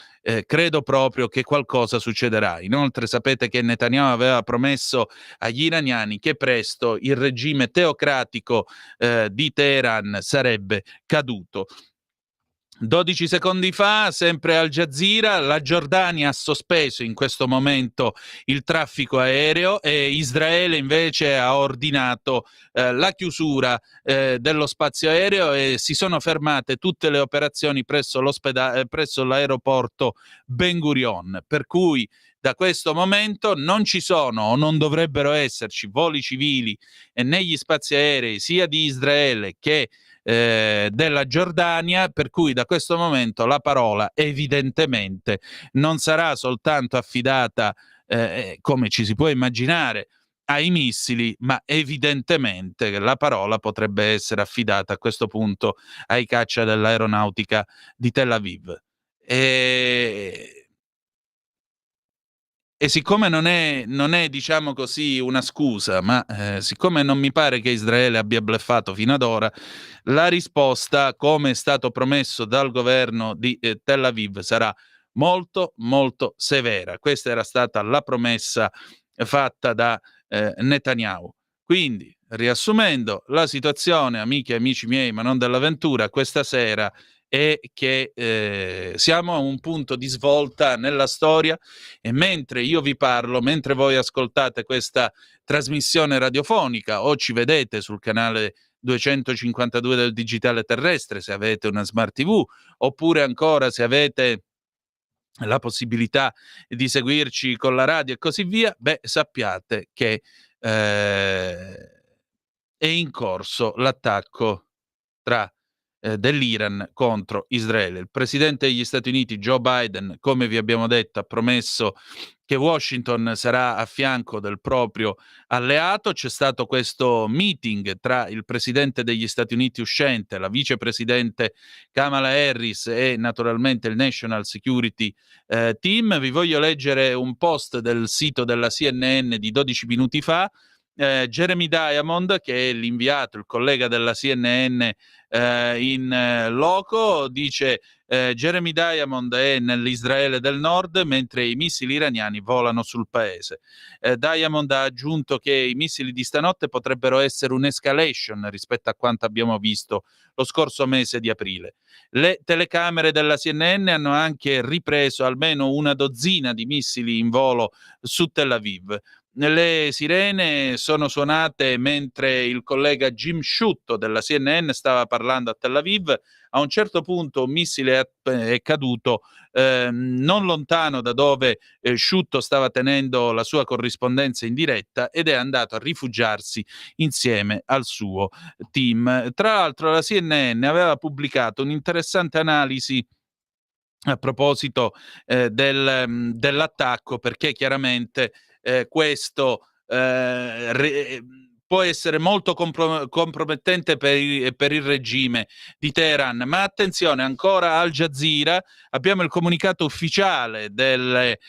credo proprio che qualcosa succederà. Inoltre sapete che Netanyahu aveva promesso agli iraniani che presto il regime teocratico di Teheran sarebbe caduto. 12 secondi fa, sempre Al Jazeera, la Giordania ha sospeso in questo momento il traffico aereo e Israele invece ha ordinato la chiusura dello spazio aereo e si sono fermate tutte le operazioni presso l'aeroporto Ben Gurion, per cui da questo momento non ci sono o non dovrebbero esserci voli civili negli spazi aerei sia di Israele che della Giordania, per cui da questo momento la parola evidentemente non sarà soltanto affidata come ci si può immaginare ai missili, ma evidentemente la parola potrebbe essere affidata a questo punto ai caccia dell'aeronautica di Tel Aviv. E siccome non è diciamo così una scusa, ma siccome non mi pare che Israele abbia bluffato fino ad ora, la risposta, come è stato promesso dal governo di Tel Aviv, sarà molto molto severa. Questa era stata la promessa fatta da Netanyahu. Quindi, riassumendo, la situazione, amiche e amici miei, ma non dell'avventura, questa sera è che siamo a un punto di svolta nella storia e mentre io vi parlo, mentre voi ascoltate questa trasmissione radiofonica o ci vedete sul canale 252 del digitale terrestre se avete una smart TV, oppure ancora se avete la possibilità di seguirci con la radio e così via, sappiate che è in corso l'attacco dell'Iran contro Israele. Il presidente degli Stati Uniti, Joe Biden, come vi abbiamo detto, ha promesso che Washington sarà a fianco del proprio alleato. C'è stato questo meeting tra il presidente degli Stati Uniti uscente, la vicepresidente Kamala Harris e naturalmente il National Security Team. Vi voglio leggere un post del sito della CNN di 12 minuti fa, Jeremy Diamond, che è l'inviato, il collega della CNN in loco, dice Jeremy Diamond è nell'Israele del Nord mentre i missili iraniani volano sul paese. Diamond ha aggiunto che i missili di stanotte potrebbero essere un'escalation rispetto a quanto abbiamo visto lo scorso mese di aprile. Le telecamere della CNN hanno anche ripreso almeno una dozzina di missili in volo su Tel Aviv. Le sirene sono suonate mentre il collega Jim Sciutto della CNN stava parlando a Tel Aviv. A un certo punto un missile è caduto non lontano da dove Sciutto stava tenendo la sua corrispondenza in diretta ed è andato a rifugiarsi insieme al suo team. Tra l'altro la CNN aveva pubblicato un'interessante analisi a proposito dell'attacco, perché chiaramente questo può essere molto compromettente per il regime di Teheran. Ma attenzione, ancora Al Jazeera, abbiamo il comunicato ufficiale delle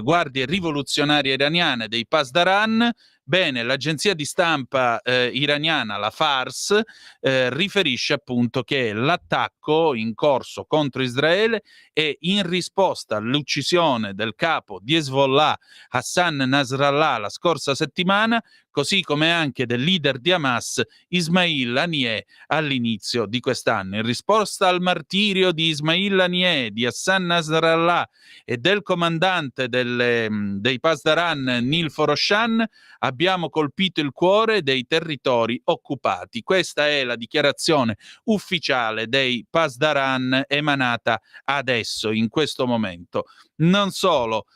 guardie rivoluzionarie iraniane, dei Pasdaran. Bene, l'agenzia di stampa iraniana, la Fars, riferisce appunto che l'attacco in corso contro Israele è in risposta all'uccisione del capo di Hezbollah Hassan Nasrallah la scorsa settimana, così come anche del leader di Hamas Ismail Haniyeh all'inizio di quest'anno. In risposta al martirio di Ismail Haniyeh, di Hassan Nasrallah e del comandante dei Pasdaran Nil Foroshan, abbiamo colpito il cuore dei territori occupati. Questa è la dichiarazione ufficiale dei Pasdaran emanata adesso, in questo momento. Non solo,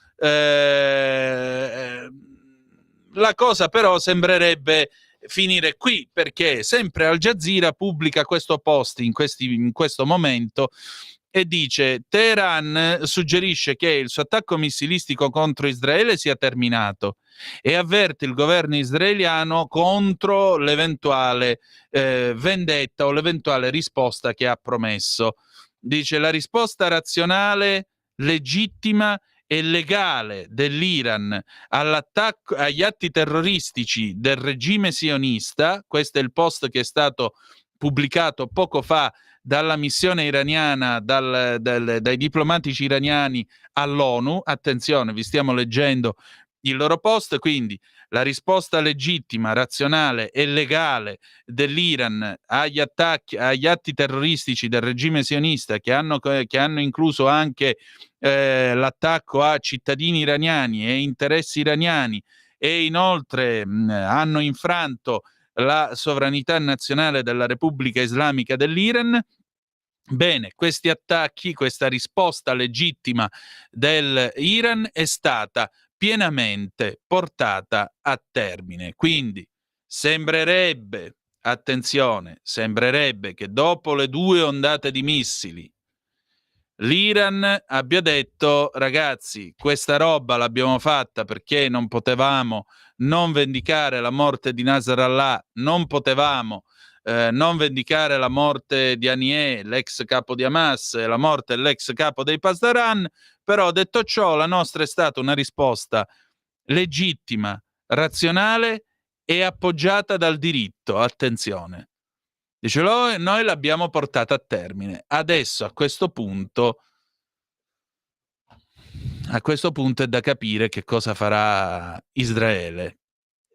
la cosa però sembrerebbe finire qui, perché sempre Al Jazeera pubblica questo post in questo momento e dice: Teheran suggerisce che il suo attacco missilistico contro Israele sia terminato e avverte il governo israeliano contro l'eventuale vendetta o l'eventuale risposta che ha promesso. Dice: la risposta razionale, legittima e legale dell'Iran all'attacco, agli atti terroristici del regime sionista, questo è il post che è stato pubblicato poco fa dalla missione iraniana, dai diplomatici iraniani all'ONU. Attenzione, vi stiamo leggendo il loro post. Quindi la risposta legittima, razionale e legale dell'Iran agli atti terroristici del regime sionista, che hanno incluso anche l'attacco a cittadini iraniani e interessi iraniani, e inoltre hanno infranto la sovranità nazionale della Repubblica Islamica dell'Iran. Bene, questi attacchi, questa risposta legittima dell'Iran è stata pienamente portata a termine. Quindi sembrerebbe, attenzione, sembrerebbe che dopo le 2 ondate di missili l'Iran abbia detto: ragazzi, questa roba l'abbiamo fatta perché non potevamo non vendicare la morte di Nasrallah, non potevamo non vendicare la morte di Haniyeh, l'ex capo di Hamas, e la morte dell'ex capo dei Pasdaran, però detto ciò la nostra è stata una risposta legittima, razionale e appoggiata dal diritto. Attenzione. Dice: noi l'abbiamo portata a termine. Adesso a questo punto è da capire che cosa farà Israele.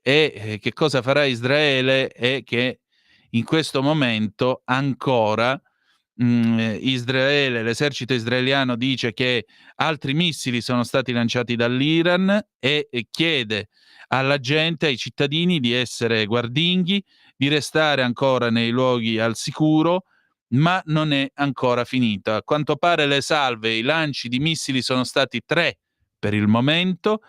E che cosa farà Israele è che in questo momento ancora Israele, l'esercito israeliano dice che altri missili sono stati lanciati dall'Iran e chiede alla gente, ai cittadini, di essere guardinghi, di restare ancora nei luoghi al sicuro, ma non è ancora finita. A quanto pare le salve, i lanci di missili sono stati 3 per il momento.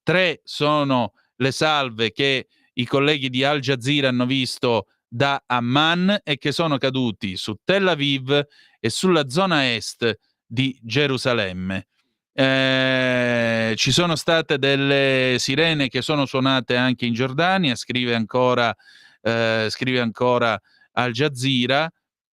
3 sono le salve che i colleghi di Al Jazeera hanno visto da Amman e che sono caduti su Tel Aviv e sulla zona est di Gerusalemme. Ci sono state delle sirene che sono suonate anche in Giordania, scrive ancora Al Jazeera,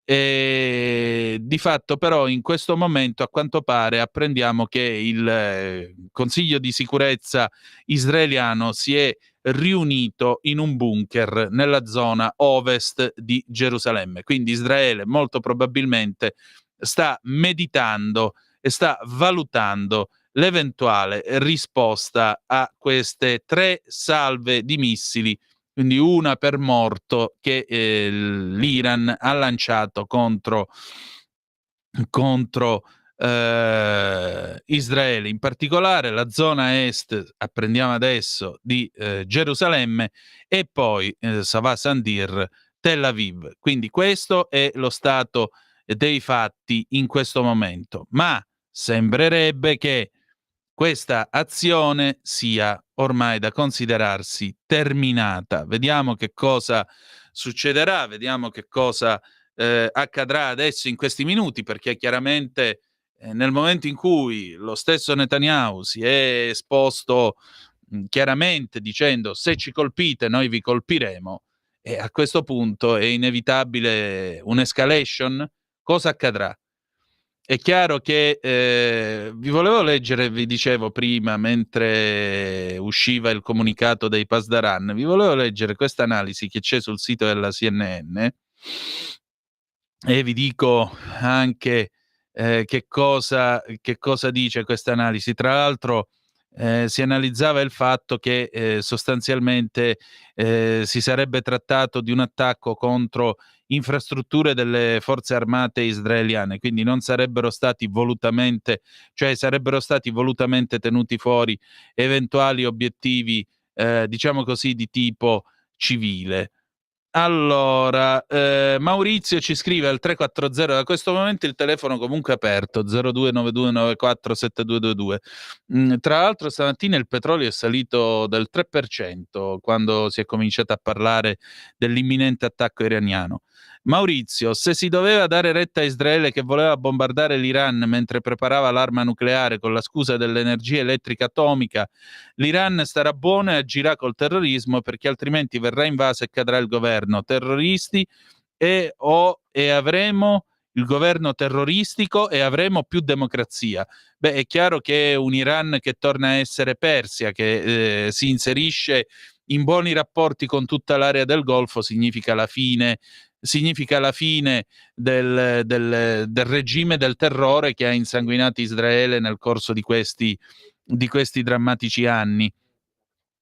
Di fatto però in questo momento a quanto pare apprendiamo che il Consiglio di sicurezza israeliano si è riunito in un bunker nella zona ovest di Gerusalemme. Quindi Israele molto probabilmente sta meditando e sta valutando l'eventuale risposta a queste 3 salve di missili, quindi una per morto, che l'Iran ha lanciato contro Israele, in particolare la zona est, apprendiamo adesso, di Gerusalemme, e poi Sava Sandir, Tel Aviv. Quindi questo è lo stato dei fatti in questo momento, ma sembrerebbe che questa azione sia ormai da considerarsi terminata. Vediamo che cosa succederà, vediamo che cosa accadrà adesso in questi minuti, perché chiaramente nel momento in cui lo stesso Netanyahu si è esposto chiaramente dicendo se ci colpite noi vi colpiremo, e a questo punto è inevitabile un'escalation. Cosa accadrà? È chiaro che vi volevo leggere, vi dicevo prima, mentre usciva il comunicato dei Pasdaran, vi volevo leggere questa analisi che c'è sul sito della CNN, e vi dico anche che cosa dice questa analisi. Tra l'altro si analizzava il fatto che sostanzialmente si sarebbe trattato di un attacco contro infrastrutture delle forze armate israeliane, quindi non sarebbero stati volutamente, cioè sarebbero stati volutamente tenuti fuori eventuali obiettivi, diciamo così, di tipo civile. Allora, Maurizio ci scrive al 340, da questo momento il telefono comunque è aperto, 0292947222. Tra l'altro stamattina il petrolio è salito del 3% quando si è cominciato a parlare dell'imminente attacco iraniano. Maurizio, se si doveva dare retta a Israele che voleva bombardare l'Iran mentre preparava l'arma nucleare con la scusa dell'energia elettrica atomica, l'Iran starà buono e agirà col terrorismo, perché altrimenti verrà invaso e cadrà il governo. Terroristi e avremo il governo terroristico e avremo più democrazia. Beh, è chiaro che un Iran che torna a essere Persia, che si inserisce in buoni rapporti con tutta l'area del Golfo, significa la fine del regime del terrore che ha insanguinato Israele nel corso di questi drammatici anni.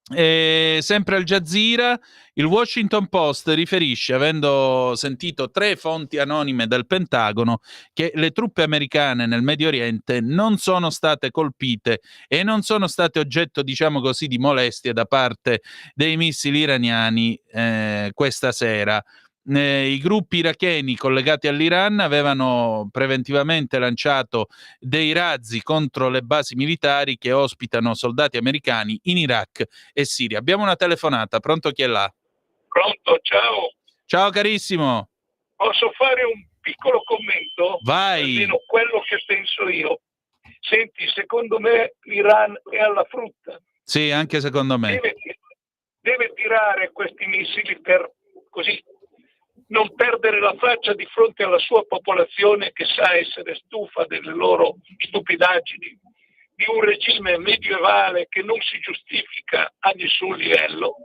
Sempre Al Jazeera, il Washington Post riferisce, avendo sentito 3 fonti anonime del Pentagono, che le truppe americane nel Medio Oriente non sono state colpite e non sono state oggetto, diciamo così, di molestie da parte dei missili iraniani questa sera. I gruppi iracheni collegati all'Iran avevano preventivamente lanciato dei razzi contro le basi militari che ospitano soldati americani in Iraq e Siria. Abbiamo una telefonata, pronto, chi è là? Pronto, ciao. Ciao carissimo. Posso fare un piccolo commento? Vai. Almeno quello che penso io. Senti, secondo me l'Iran è alla frutta. Sì, anche secondo me. Deve tirare questi missili per così non perdere la faccia di fronte alla sua popolazione che sa essere stufa delle loro stupidaggini, di un regime medievale che non si giustifica a nessun livello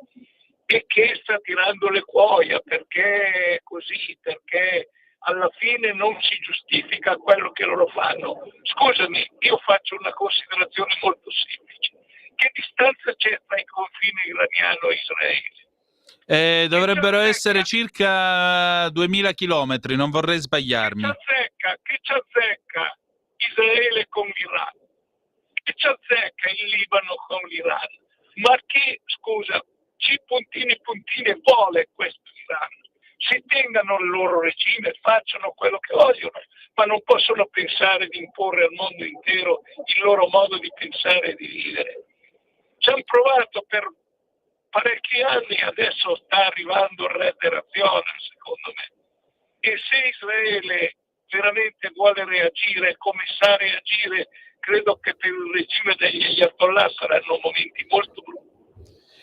e che sta tirando le cuoia perché alla fine non si giustifica quello che loro fanno. Scusami, io faccio una considerazione molto semplice. Che distanza c'è tra il confine iraniano e Israele? Dovrebbero essere circa 2000 chilometri, non vorrei sbagliarmi. Che ci azzecca Israele con l'Iran? Che ci azzecca il Libano con l'Iran? Ma che, scusa, puntini vuole questo Iran? Si tengano il loro regime, facciano quello che vogliono, ma non possono pensare di imporre al mondo intero il loro modo di pensare e di vivere. Ci hanno provato per parecchi anni, adesso sta arrivando il re de razione, secondo me. E se Israele veramente vuole reagire come sa reagire, credo che per il regime degli Ayatollah saranno momenti molto brutti.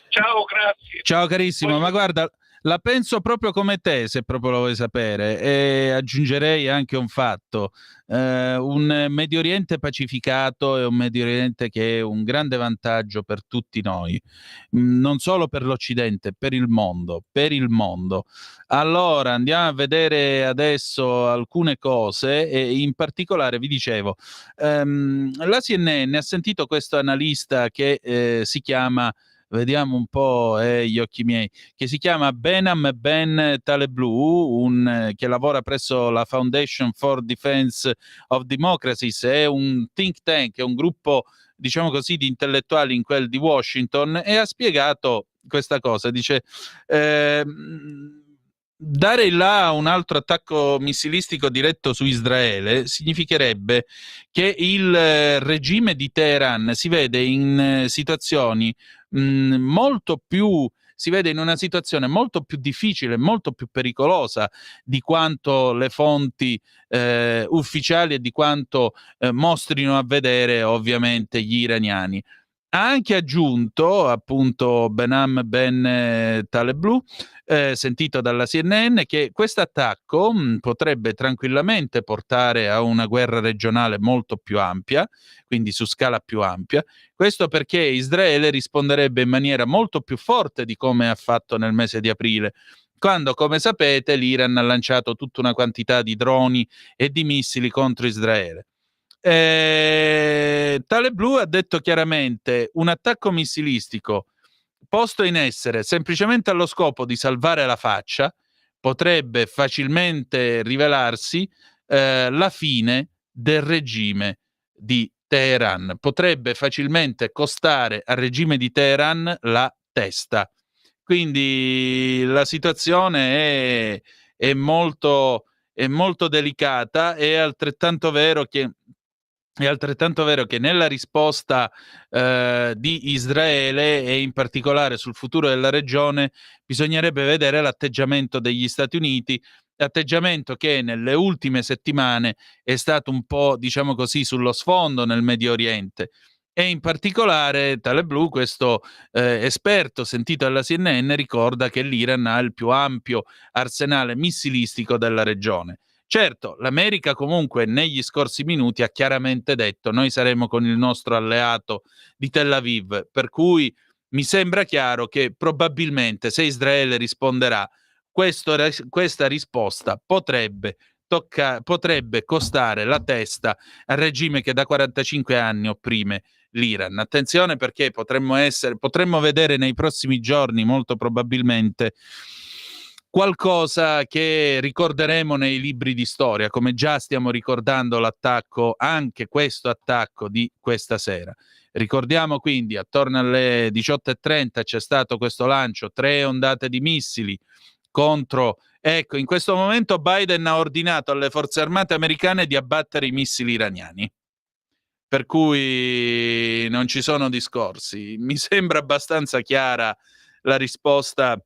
Ciao, grazie. Ciao carissimo, ma guarda, La penso proprio come te, se proprio lo vuoi sapere, e aggiungerei anche un fatto. Un Medio Oriente pacificato è un Medio Oriente che è un grande vantaggio per tutti noi, non solo per l'Occidente, per il mondo, per il mondo. Allora, andiamo a vedere adesso alcune cose e in particolare vi dicevo, la CNN ha sentito questo analista che si chiama, vediamo un po' gli occhi miei, che si chiama Behnam Ben Taleblu, che lavora presso la Foundation for Defense of Democracies, è un think tank, è un gruppo, diciamo così, di intellettuali in quel di Washington, e ha spiegato questa cosa. Dice, dare là un altro attacco missilistico diretto su Israele significherebbe che il regime di Teheran si vede in situazioni molto più, si vede in una situazione molto più difficile, molto più pericolosa di quanto le fonti ufficiali e di quanto mostrino a vedere ovviamente gli iraniani. Ha anche aggiunto, appunto, Behnam Ben Taleblu, sentito dalla CNN, che questo attacco potrebbe tranquillamente portare a una guerra regionale molto più ampia, quindi su scala più ampia. Questo perché Israele risponderebbe in maniera molto più forte di come ha fatto nel mese di aprile, quando, come sapete, l'Iran ha lanciato tutta una quantità di droni e di missili contro Israele. Taleblu ha detto chiaramente: un attacco missilistico posto in essere semplicemente allo scopo di salvare la faccia potrebbe facilmente rivelarsi la fine del regime di Teheran, potrebbe facilmente costare al regime di Teheran la testa. Quindi la situazione è molto delicata. È altrettanto vero che nella risposta di Israele, e in particolare sul futuro della regione, bisognerebbe vedere l'atteggiamento degli Stati Uniti, atteggiamento che nelle ultime settimane è stato un po', diciamo così, sullo sfondo nel Medio Oriente. E in particolare Taleblu, questo esperto sentito alla CNN, ricorda che l'Iran ha il più ampio arsenale missilistico della regione. Certo, l'America comunque negli scorsi minuti ha chiaramente detto: noi saremo con il nostro alleato di Tel Aviv, per cui mi sembra chiaro che probabilmente, se Israele risponderà, questa risposta potrebbe costare la testa al regime che da 45 anni opprime l'Iran. Attenzione, perché potremmo vedere nei prossimi giorni, molto probabilmente, qualcosa che ricorderemo nei libri di storia, come già stiamo ricordando l'attacco, anche questo attacco di questa sera. Ricordiamo quindi, attorno alle 18:30 c'è stato questo lancio, 3 ondate di missili contro... Ecco, in questo momento Biden ha ordinato alle forze armate americane di abbattere i missili iraniani, per cui non ci sono discorsi. Mi sembra abbastanza chiara la risposta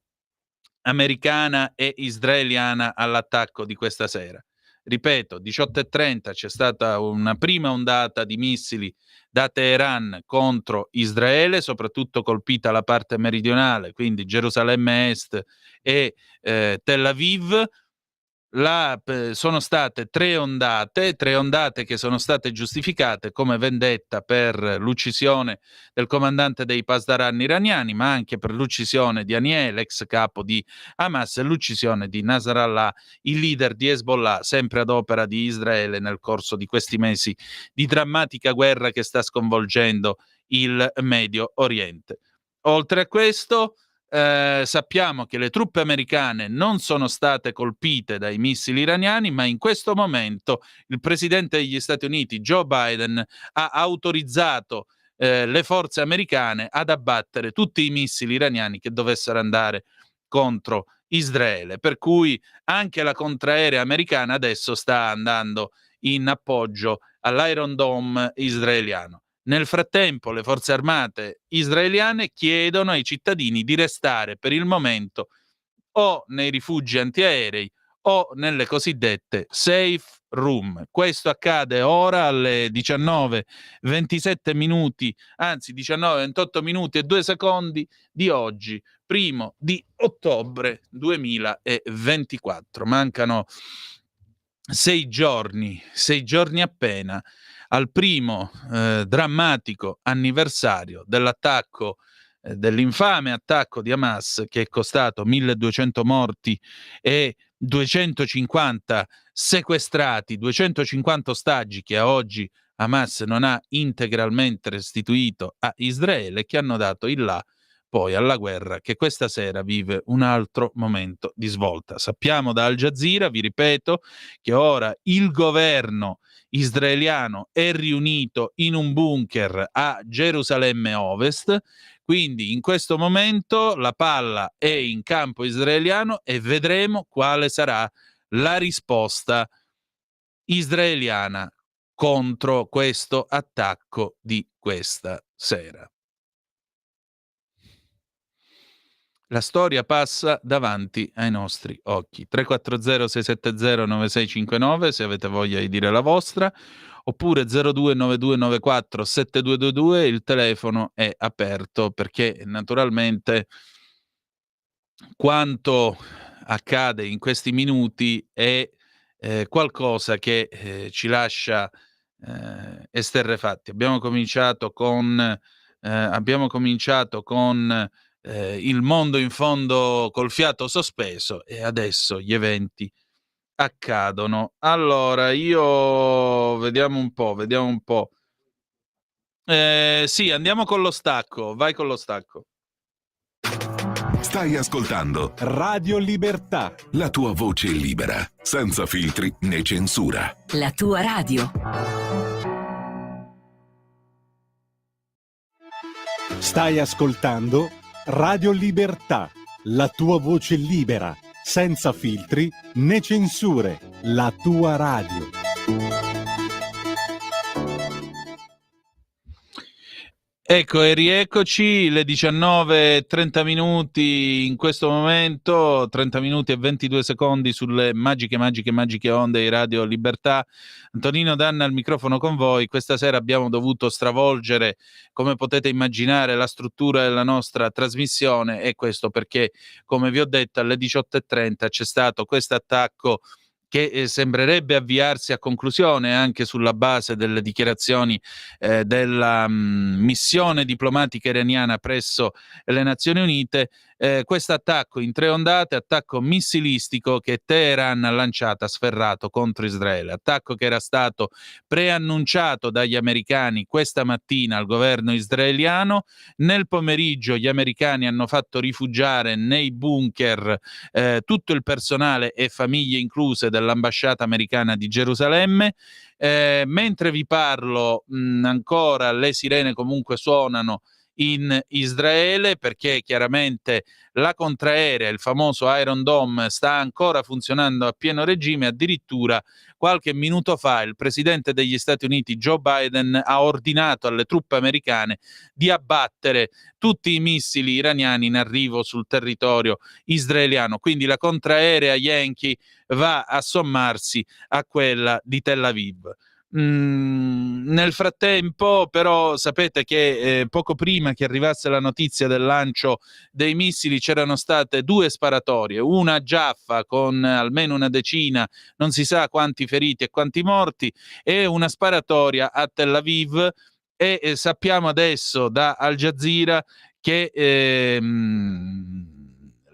americana e israeliana all'attacco di questa sera. Ripeto, 18:30 c'è stata una prima ondata di missili da Teheran contro Israele, soprattutto colpita la parte meridionale, quindi Gerusalemme Est e Tel Aviv. Sono state 3 ondate che sono state giustificate come vendetta per l'uccisione del comandante dei Pasdaran iraniani, ma anche per l'uccisione di Haniel, ex capo di Hamas, e l'uccisione di Nasrallah, il leader di Hezbollah, sempre ad opera di Israele nel corso di questi mesi di drammatica guerra che sta sconvolgendo il Medio Oriente. Oltre a questo, sappiamo che le truppe americane non sono state colpite dai missili iraniani, ma in questo momento il presidente degli Stati Uniti, Joe Biden, ha autorizzato le forze americane ad abbattere tutti i missili iraniani che dovessero andare contro Israele, per cui anche la contraerea americana adesso sta andando in appoggio all'Iron Dome israeliano. Nel frattempo le forze armate israeliane chiedono ai cittadini di restare per il momento o nei rifugi antiaerei o nelle cosiddette safe room. Questo accade ora alle 19:27 minuti, anzi 19:28 minuti e 2 secondi di oggi, 1° di ottobre 2024. Mancano 6 giorni appena al primo drammatico anniversario dell'attacco, dell'infame attacco di Hamas, che è costato 1.200 morti e 250 sequestrati, 250 ostaggi che a oggi Hamas non ha integralmente restituito a Israele, che hanno dato il là poi alla guerra che questa sera vive un altro momento di svolta. Sappiamo da Al Jazeera, vi ripeto, che ora il governo israeliano è riunito in un bunker a Gerusalemme Ovest, quindi in questo momento la palla è in campo israeliano e vedremo quale sarà la risposta israeliana contro questo attacco di questa sera. La storia passa davanti ai nostri occhi. 340-670-9659 se avete voglia di dire la vostra, oppure 0292947222, il telefono è aperto, perché naturalmente quanto accade in questi minuti è qualcosa che ci lascia esterrefatti. Abbiamo cominciato con il mondo in fondo col fiato sospeso e adesso gli eventi accadono. Allora, io vediamo un po'. Sì, andiamo con lo stacco. Vai con lo stacco. Stai ascoltando Radio Libertà. la tua voce libera, senza filtri né censura. La tua radio. Stai ascoltando Radio Libertà, la tua voce libera, senza filtri né censure, la tua radio. Ecco, e rieccoci, le 19:30 minuti in questo momento, 30 minuti e 22 secondi sulle magiche onde di Radio Libertà. Antonino Danna al microfono con voi. Questa sera abbiamo dovuto stravolgere, come potete immaginare, la struttura della nostra trasmissione, e questo perché, come vi ho detto, alle 18:30 c'è stato questo attacco che sembrerebbe avviarsi a conclusione anche sulla base delle dichiarazioni della missione diplomatica iraniana presso le Nazioni Unite. Questo attacco in 3 ondate, attacco missilistico che Teheran ha lanciato, ha sferrato contro Israele, attacco che era stato preannunciato dagli americani questa mattina al governo israeliano. Nel pomeriggio gli americani hanno fatto rifugiare nei bunker tutto il personale e famiglie incluse dell'ambasciata americana di Gerusalemme. Mentre vi parlo, ancora le sirene comunque suonano in Israele, perché chiaramente la contraerea, il famoso Iron Dome, sta ancora funzionando a pieno regime. Addirittura qualche minuto fa il presidente degli Stati Uniti Joe Biden ha ordinato alle truppe americane di abbattere tutti i missili iraniani in arrivo sul territorio israeliano. Quindi la contraerea Yankee va a sommarsi a quella di Tel Aviv. Nel frattempo, però, sapete che poco prima che arrivasse la notizia del lancio dei missili c'erano state 2 sparatorie, una a Jaffa con almeno una decina, non si sa quanti feriti e quanti morti, e una sparatoria a Tel Aviv. E sappiamo adesso da Al Jazeera che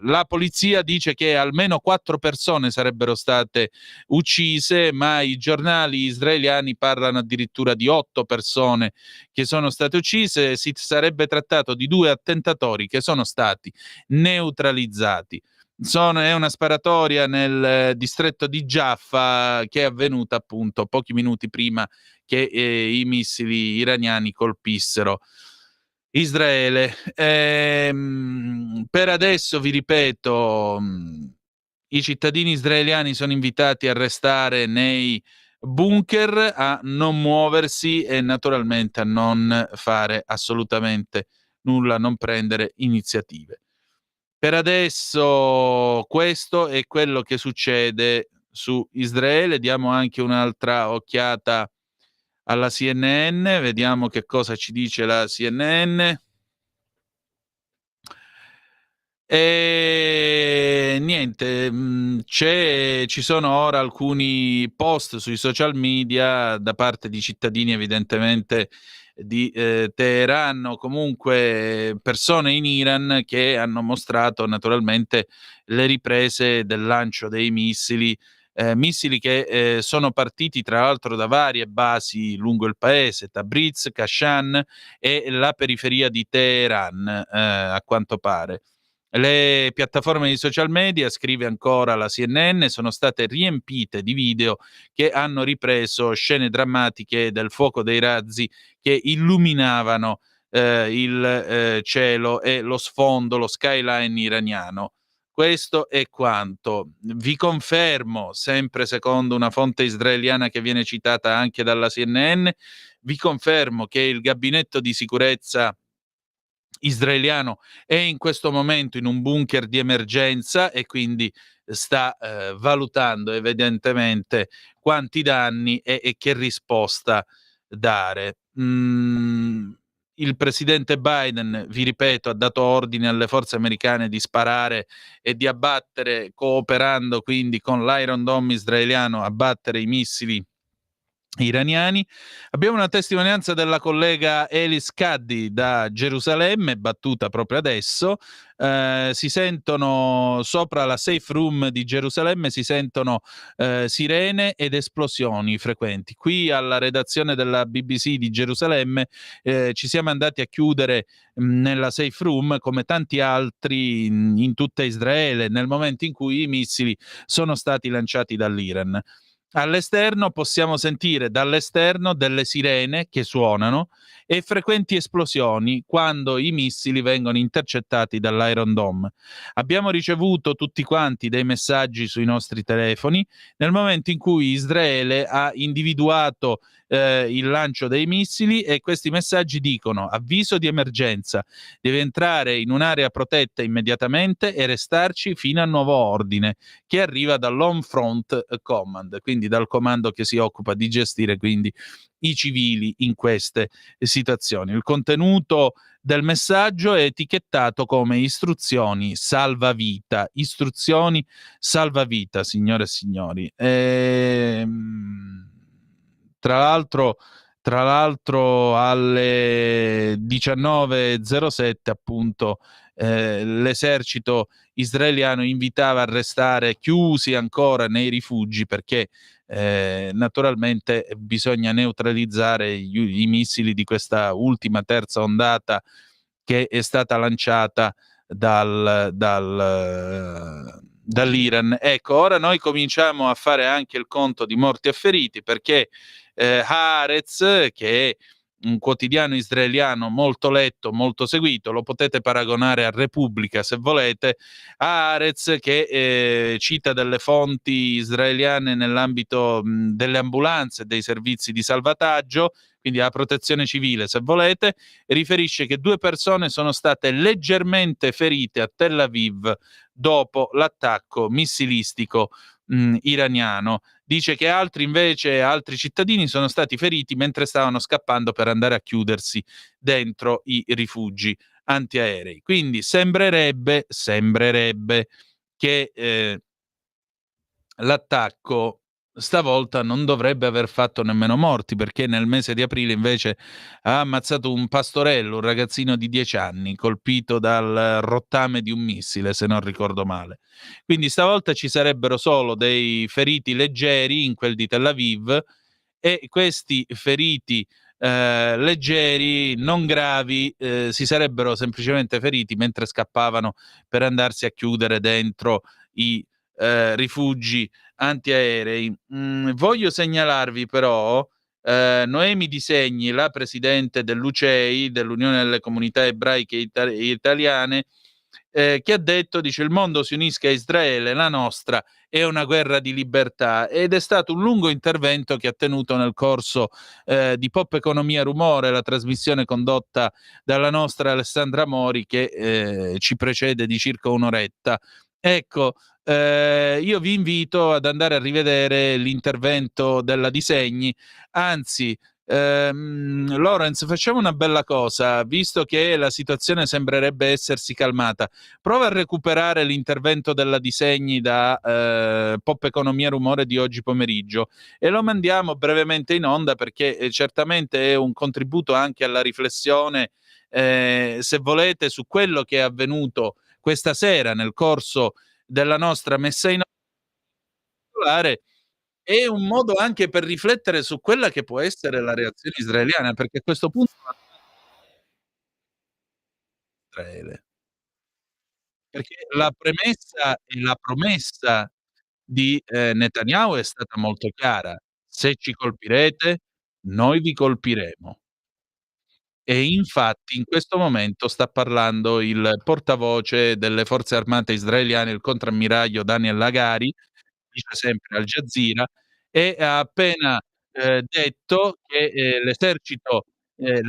la polizia dice che almeno 4 persone sarebbero state uccise, ma i giornali israeliani parlano addirittura di 8 persone che sono state uccise. Si sarebbe trattato di 2 attentatori che sono stati neutralizzati. È una sparatoria nel distretto di Jaffa che è avvenuta appunto pochi minuti prima che i missili iraniani colpissero Israele. Per adesso, vi ripeto, i cittadini israeliani sono invitati a restare nei bunker, a non muoversi e naturalmente a non fare assolutamente nulla, a non prendere iniziative. Per adesso questo è quello che succede su Israele. Diamo anche un'altra occhiata alla CNN, vediamo che cosa ci dice la CNN. E niente, ci sono ora alcuni post sui social media da parte di cittadini evidentemente di Teheran o comunque persone in Iran che hanno mostrato naturalmente le riprese del lancio dei missili che sono partiti tra l'altro da varie basi lungo il paese, Tabriz, Kashan e la periferia di Teheran, a quanto pare. Le piattaforme di social media, scrive ancora la CNN, sono state riempite di video che hanno ripreso scene drammatiche del fuoco dei razzi che illuminavano il cielo e lo sfondo, lo skyline iraniano. Questo è quanto. Vi confermo, sempre secondo una fonte israeliana che viene citata anche dalla CNN, vi confermo che il gabinetto di sicurezza israeliano è in questo momento in un bunker di emergenza e quindi sta valutando evidentemente quanti danni e che risposta dare. Il presidente Biden, vi ripeto, ha dato ordine alle forze americane di sparare e di abbattere, cooperando quindi con l'Iron Dome israeliano, abbattere i missili iraniani. Abbiamo una testimonianza della collega Elis Kaddi da Gerusalemme, battuta proprio adesso. Si sentono sopra la safe room di Gerusalemme, si sentono sirene ed esplosioni frequenti. Qui alla redazione della BBC di Gerusalemme ci siamo andati a chiudere nella safe room come tanti altri in tutta Israele nel momento in cui i missili sono stati lanciati dall'Iran. All'esterno possiamo sentire dall'esterno delle sirene che suonano e frequenti esplosioni quando i missili vengono intercettati dall'Iron Dome. Abbiamo ricevuto tutti quanti dei messaggi sui nostri telefoni nel momento in cui Israele ha individuato il lancio dei missili e questi messaggi dicono: avviso di emergenza, deve entrare in un'area protetta immediatamente e restarci fino a nuovo ordine, che arriva dall'Home Front Command, quindi dal comando che si occupa di gestire quindi i civili in queste situazioni. Il contenuto del messaggio è etichettato come istruzioni salvavita, signore e signori. Tra l'altro alle 19:07 appunto l'esercito israeliano invitava a restare chiusi ancora nei rifugi perché naturalmente bisogna neutralizzare i missili di questa ultima terza ondata che è stata lanciata dall'Iran. Ecco, ora noi cominciamo a fare anche il conto di morti e feriti perché Haaretz, che è un quotidiano israeliano molto letto, molto seguito, lo potete paragonare a Repubblica se volete. Haaretz, che cita delle fonti israeliane nell'ambito delle ambulanze, dei servizi di salvataggio, quindi la protezione civile se volete, riferisce che 2 persone sono state leggermente ferite a Tel Aviv dopo l'attacco missilistico iraniano. Dice che altri cittadini sono stati feriti mentre stavano scappando per andare a chiudersi dentro i rifugi antiaerei. Quindi sembrerebbe che l'attacco stavolta non dovrebbe aver fatto nemmeno morti, perché nel mese di aprile invece ha ammazzato un pastorello, un ragazzino di 10 anni, colpito dal rottame di un missile, se non ricordo male. Quindi stavolta ci sarebbero solo dei feriti leggeri in quel di Tel Aviv e questi feriti leggeri, non gravi, si sarebbero semplicemente feriti mentre scappavano per andarsi a chiudere dentro i rifugi antiaerei. Voglio segnalarvi però Noemi Di Segni, la presidente dell'UCEI, dell'Unione delle Comunità Ebraiche Italiane, che ha detto, dice: "Il mondo si unisca a Israele, la nostra è una guerra di libertà", ed è stato un lungo intervento che ha tenuto nel corso di Pop Economia Rumore, la trasmissione condotta dalla nostra Alessandra Mori, che ci precede di circa un'oretta. Ecco, io vi invito ad andare a rivedere l'intervento della Disegni, anzi, Lorenz, facciamo una bella cosa, visto che la situazione sembrerebbe essersi calmata, prova a recuperare l'intervento della Disegni da Pop Economia Rumore di oggi pomeriggio e lo mandiamo brevemente in onda, perché certamente è un contributo anche alla riflessione, se volete, su quello che è avvenuto questa sera nel corso della nostra messa in onda. È un modo anche per riflettere su quella che può essere la reazione israeliana, perché a questo punto Israele. Perché la premessa e la promessa di Netanyahu è stata molto chiara: "Se ci colpirete, noi vi colpiremo". E infatti in questo momento sta parlando il portavoce delle forze armate israeliane, il contrammiraglio Daniel Hagari, dice sempre Al Jazeera, e ha appena detto che le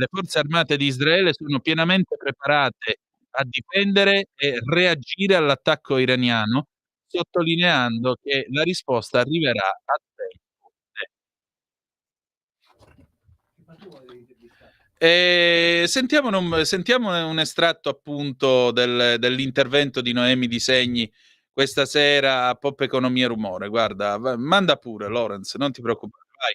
forze armate di Israele sono pienamente preparate a difendere e reagire all'attacco iraniano, sottolineando che la risposta arriverà a tempo de sentiamo un estratto appunto dell'intervento di Noemi Di Segni questa sera a Pop Economia Rumore. Guarda, manda pure Lorenz, non ti preoccupare, vai.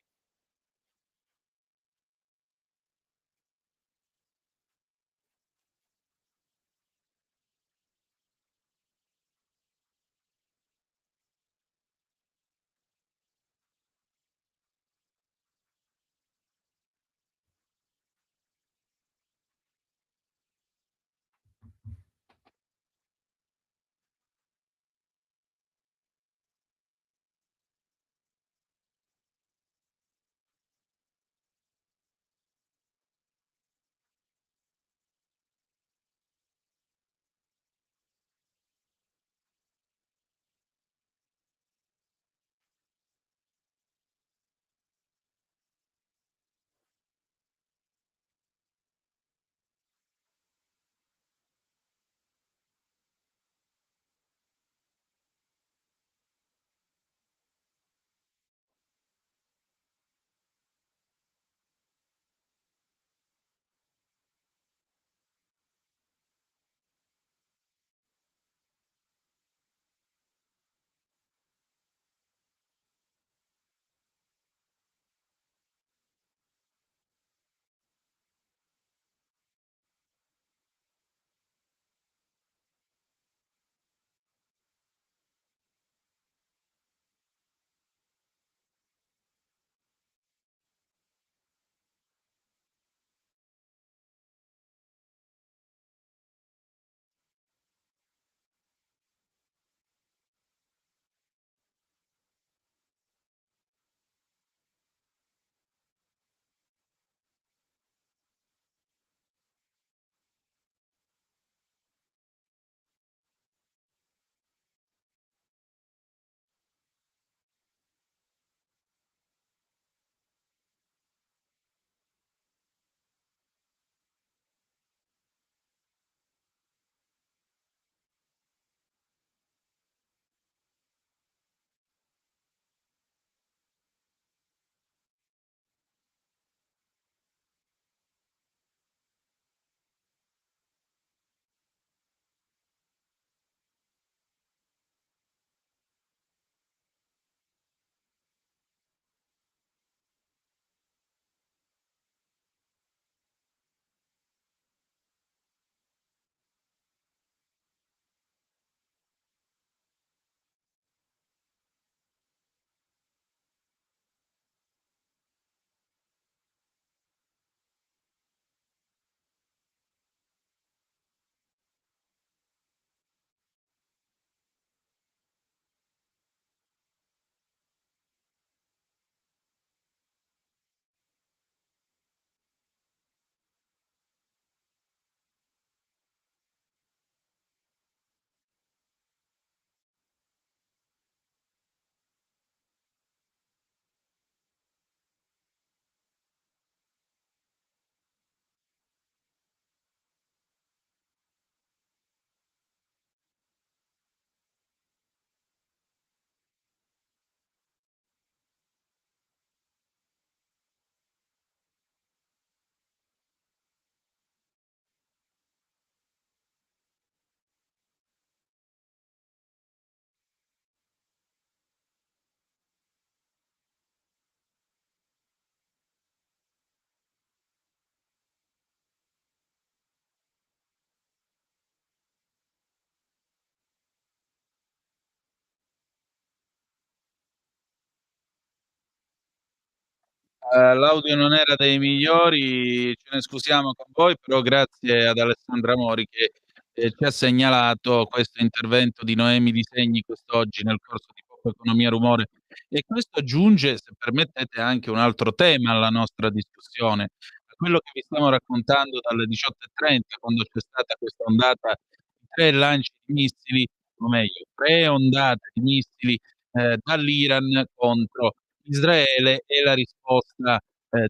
L'audio non era dei migliori, ce ne scusiamo con voi, però grazie ad Alessandra Mori che ci ha segnalato questo intervento di Noemi Di Segni quest'oggi nel corso di Pop Economia Rumore. E questo aggiunge, se permettete, anche un altro tema alla nostra discussione, a quello che vi stiamo raccontando dalle 18:30, quando c'è stata questa ondata di 3 lanci di missili, o meglio 3 ondate di missili, dall'Iran contro Israele, e la risposta,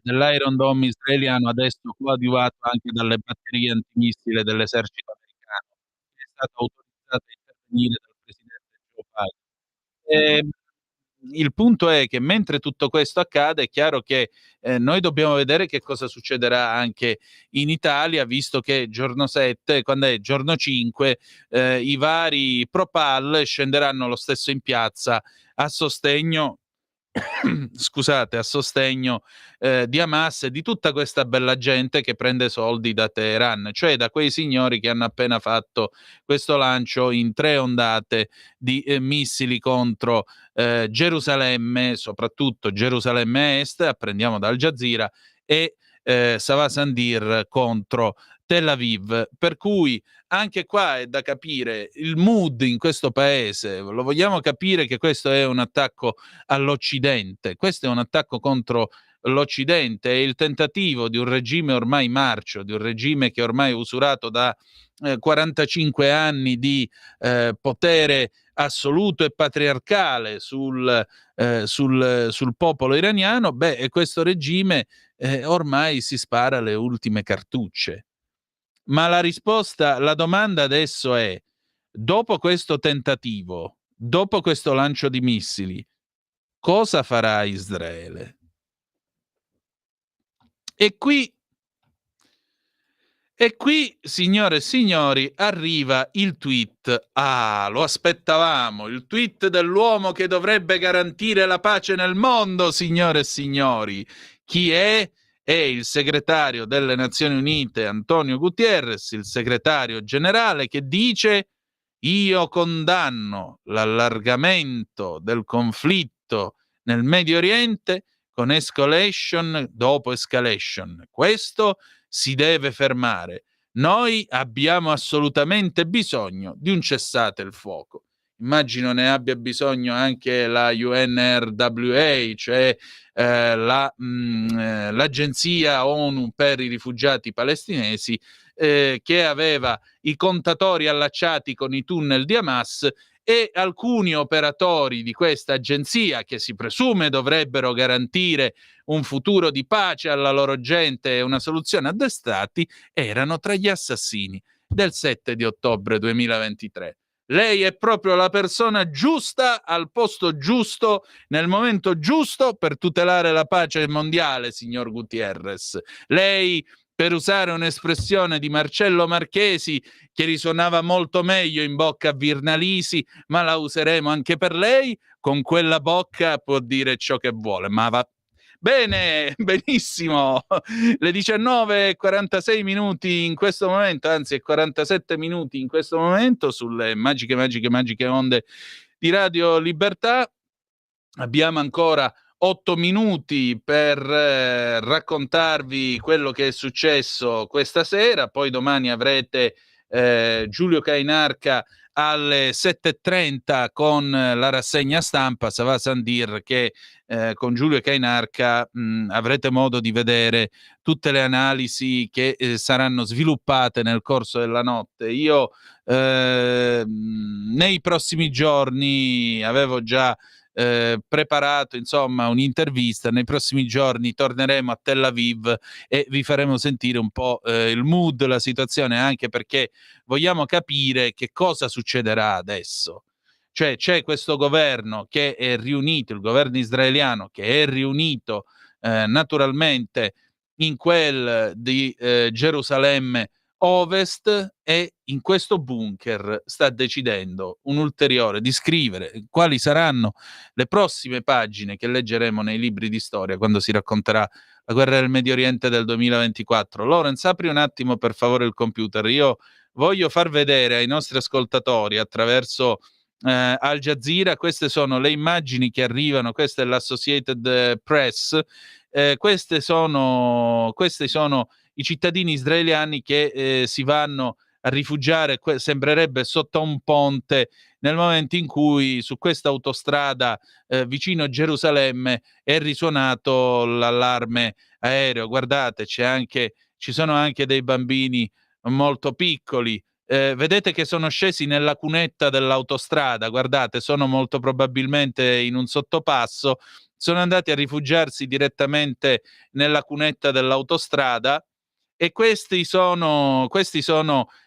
dell'Iron Dome israeliano, adesso coadiuvato anche dalle batterie antimissile dell'esercito americano, che è stata autorizzata a intervenire dal presidente Joe Biden. Il punto è che mentre tutto questo accade è chiaro che, noi dobbiamo vedere che cosa succederà anche in Italia, visto che giorno 7, quand'è? Giorno 5, i vari pro-PAL scenderanno lo stesso in piazza a sostegno scusate, a sostegno di Hamas e di tutta questa bella gente che prende soldi da Teheran, cioè da quei signori che hanno appena fatto questo lancio in 3 ondate di missili contro Gerusalemme, soprattutto Gerusalemme Est, apprendiamo da Al Jazeera, e Sava Sandir contro Tel Aviv. Per cui anche qua è da capire il mood in questo paese. Lo vogliamo capire che questo è un attacco all'Occidente, questo è un attacco contro l'Occidente, è il tentativo di un regime ormai marcio, di un regime che ormai è usurato da 45 anni di potere assoluto e patriarcale sul popolo iraniano. Beh, e questo regime ormai si spara le ultime cartucce. Ma la domanda adesso è: dopo questo tentativo, dopo questo lancio di missili, cosa farà Israele? E qui, signore e signori, arriva il tweet. Ah, lo aspettavamo, il tweet dell'uomo che dovrebbe garantire la pace nel mondo, signore e signori. Chi è? È il segretario delle Nazioni Unite, Antonio Guterres, il segretario generale, che dice: io condanno l'allargamento del conflitto nel Medio Oriente con escalation dopo escalation. Questo si deve fermare. Noi abbiamo assolutamente bisogno di un cessate il fuoco. Immagino ne abbia bisogno anche la UNRWA, cioè l'agenzia ONU per i rifugiati palestinesi, che aveva i contatori allacciati con i tunnel di Hamas, e alcuni operatori di questa agenzia, che si presume dovrebbero garantire un futuro di pace alla loro gente e una soluzione a due stati, erano tra gli assassini del 7 di ottobre 2023. Lei è proprio la persona giusta al posto giusto nel momento giusto per tutelare la pace mondiale, signor Gutierrez. Lei, per usare un'espressione di Marcello Marchesi che risuonava molto meglio in bocca a Virnalisi, ma la useremo anche per lei, con quella bocca può dire ciò che vuole, ma va bene, benissimo. Le 19:46 minuti in questo momento, anzi 47 minuti in questo momento, sulle magiche onde di Radio Libertà. Abbiamo ancora 8 minuti per raccontarvi quello che è successo questa sera, poi domani avrete Giulio Cainarca alle 7:30 con la rassegna stampa, Sava Sandir, che con Giulio Cainarca avrete modo di vedere tutte le analisi che saranno sviluppate nel corso della notte. Io nei prossimi giorni avevo già preparato insomma un'intervista. Nei prossimi giorni torneremo a Tel Aviv e vi faremo sentire un po' il mood, la situazione, anche perché vogliamo capire che cosa succederà adesso. Cioè c'è questo governo che è riunito, il governo israeliano che è riunito naturalmente in quel di Gerusalemme Ovest, e in questo bunker sta decidendo di scrivere quali saranno le prossime pagine che leggeremo nei libri di storia quando si racconterà la guerra del Medio Oriente del 2024. Lorenz, apri un attimo per favore il computer. Io voglio far vedere ai nostri ascoltatori attraverso Al Jazeera, queste sono le immagini che arrivano, questa è l'Associated Press, questi sono i cittadini israeliani che si vanno a rifugiare, sembrerebbe sotto un ponte, nel momento in cui su questa autostrada vicino a Gerusalemme è risuonato l'allarme aereo. Guardate, ci sono anche dei bambini molto piccoli. Vedete che sono scesi nella cunetta dell'autostrada, guardate, sono molto probabilmente in un sottopasso, sono andati a rifugiarsi direttamente nella cunetta dell'autostrada, e questi sono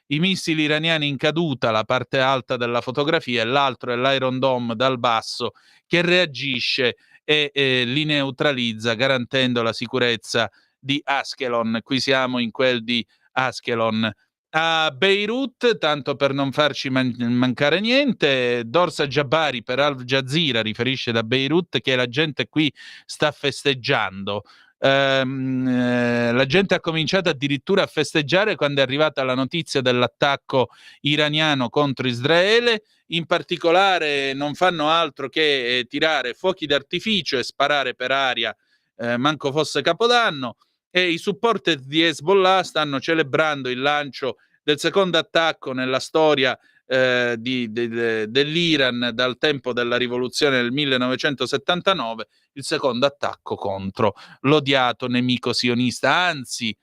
i missili iraniani in caduta, la parte alta della fotografia, e l'altro è l'Iron Dome dal basso che reagisce e li neutralizza, garantendo la sicurezza di Askelon. Qui siamo in quel di Askelon. A Beirut, tanto per non farci mancare niente, Dorsa Jabari per Al Jazeera riferisce da Beirut che la gente qui sta festeggiando. La gente ha cominciato addirittura a festeggiare quando è arrivata la notizia dell'attacco iraniano contro Israele. In particolare non fanno altro che tirare fuochi d'artificio e sparare per aria, manco fosse Capodanno, e i supporter di Hezbollah stanno celebrando il lancio del secondo attacco nella storia dell'Iran dal tempo della rivoluzione del 1979, il secondo attacco contro l'odiato nemico sionista. Anzi,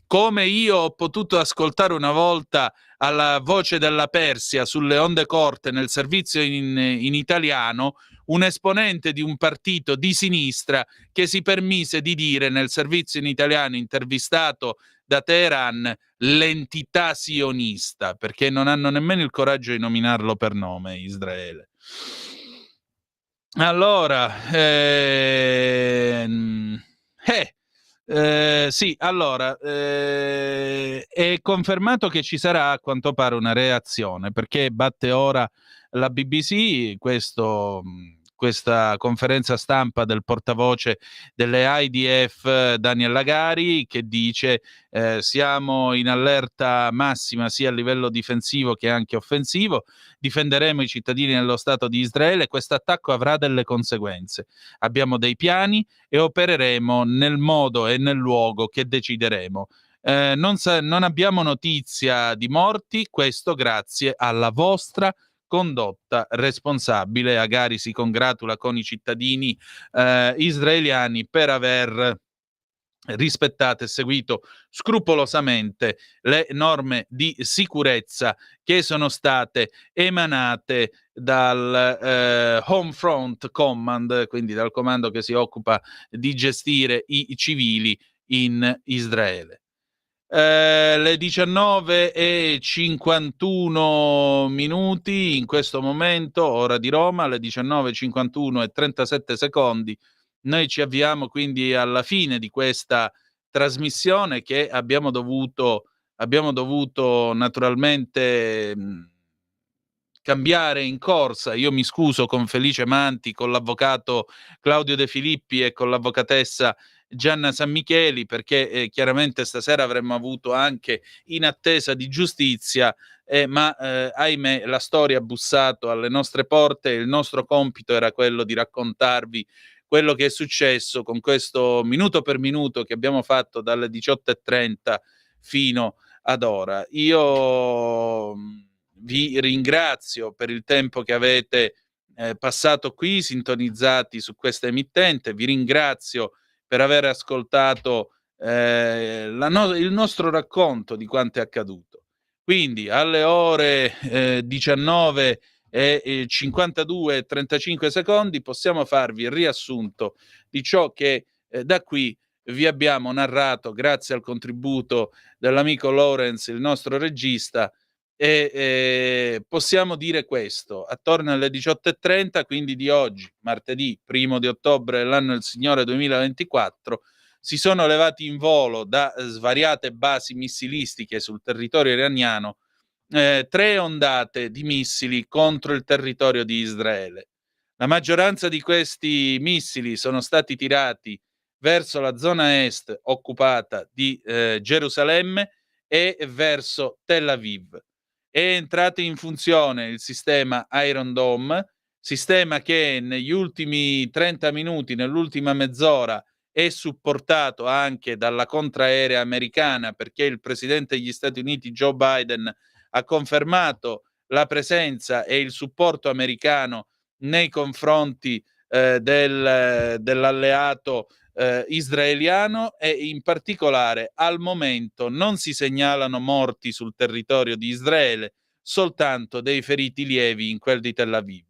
come io ho potuto ascoltare una volta alla Voce della Persia sulle onde corte nel servizio in italiano, un esponente di un partito di sinistra che si permise di dire nel servizio in italiano, intervistato da Teheran, l'entità sionista, perché non hanno nemmeno il coraggio di nominarlo per nome, Israele. Allora, sì, allora, è confermato che ci sarà a quanto pare una reazione, perché batte ora la BBC questa conferenza stampa del portavoce delle IDF Daniel Lagari, che dice siamo in allerta massima sia a livello difensivo che anche offensivo, difenderemo i cittadini dello Stato di Israele, questo attacco avrà delle conseguenze, abbiamo dei piani e opereremo nel modo e nel luogo che decideremo. Non abbiamo notizia di morti, questo grazie alla vostra condotta responsabile. Agari si congratula con i cittadini israeliani per aver rispettato e seguito scrupolosamente le norme di sicurezza che sono state emanate dal Home Front Command, quindi dal comando che si occupa di gestire i civili in Israele. Le 19:51 in questo momento, ora di Roma, alle 19:51:37. Noi ci avviamo quindi alla fine di questa trasmissione che abbiamo dovuto naturalmente cambiare in corsa. Io mi scuso con Felice Manti, con l'avvocato Claudio De Filippi e con l'avvocatessa Gianna San Micheli, perché chiaramente stasera avremmo avuto anche In attesa di giustizia, ma ahimè la storia ha bussato alle nostre porte e il nostro compito era quello di raccontarvi quello che è successo con questo minuto per minuto che abbiamo fatto dalle 18:30 fino ad ora. Io vi ringrazio per il tempo che avete passato qui sintonizzati su questa emittente, vi ringrazio per aver ascoltato il nostro racconto di quanto è accaduto. Quindi alle ore 19:52:35 possiamo farvi il riassunto di ciò che da qui vi abbiamo narrato grazie al contributo dell'amico Lawrence, il nostro regista, e possiamo dire questo: attorno alle 18:30, quindi di oggi, martedì 1 di ottobre dell'anno del Signore 2024, si sono levati in volo da svariate basi missilistiche sul territorio iraniano 3 ondate di missili contro il territorio di Israele. La maggioranza di questi missili sono stati tirati verso la zona est occupata di Gerusalemme e verso Tel Aviv. È entrato in funzione il sistema Iron Dome, sistema che negli ultimi 30 minuti, nell'ultima mezz'ora, è supportato anche dalla contraerea americana, perché il presidente degli Stati Uniti Joe Biden ha confermato la presenza e il supporto americano nei confronti dell'alleato israeliano, e in particolare al momento non si segnalano morti sul territorio di Israele, soltanto dei feriti lievi in quel di Tel Aviv.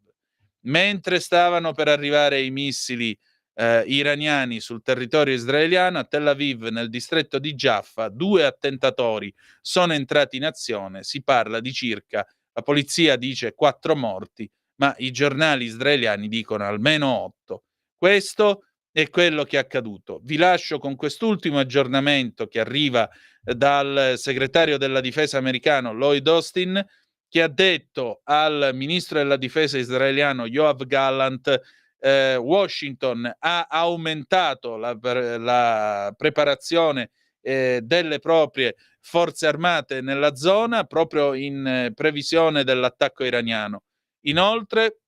Mentre stavano per arrivare i missili iraniani sul territorio israeliano, a Tel Aviv, nel distretto di Jaffa, 2 attentatori sono entrati in azione. Si parla di circa, la polizia dice 4 morti, ma i giornali israeliani dicono almeno 8. Questo è quello che è accaduto. Vi lascio con quest'ultimo aggiornamento che arriva dal segretario della difesa americano Lloyd Austin, che ha detto al ministro della difesa israeliano Yoav Gallant: Washington ha aumentato la preparazione delle proprie forze armate nella zona proprio in previsione dell'attacco iraniano. Inoltre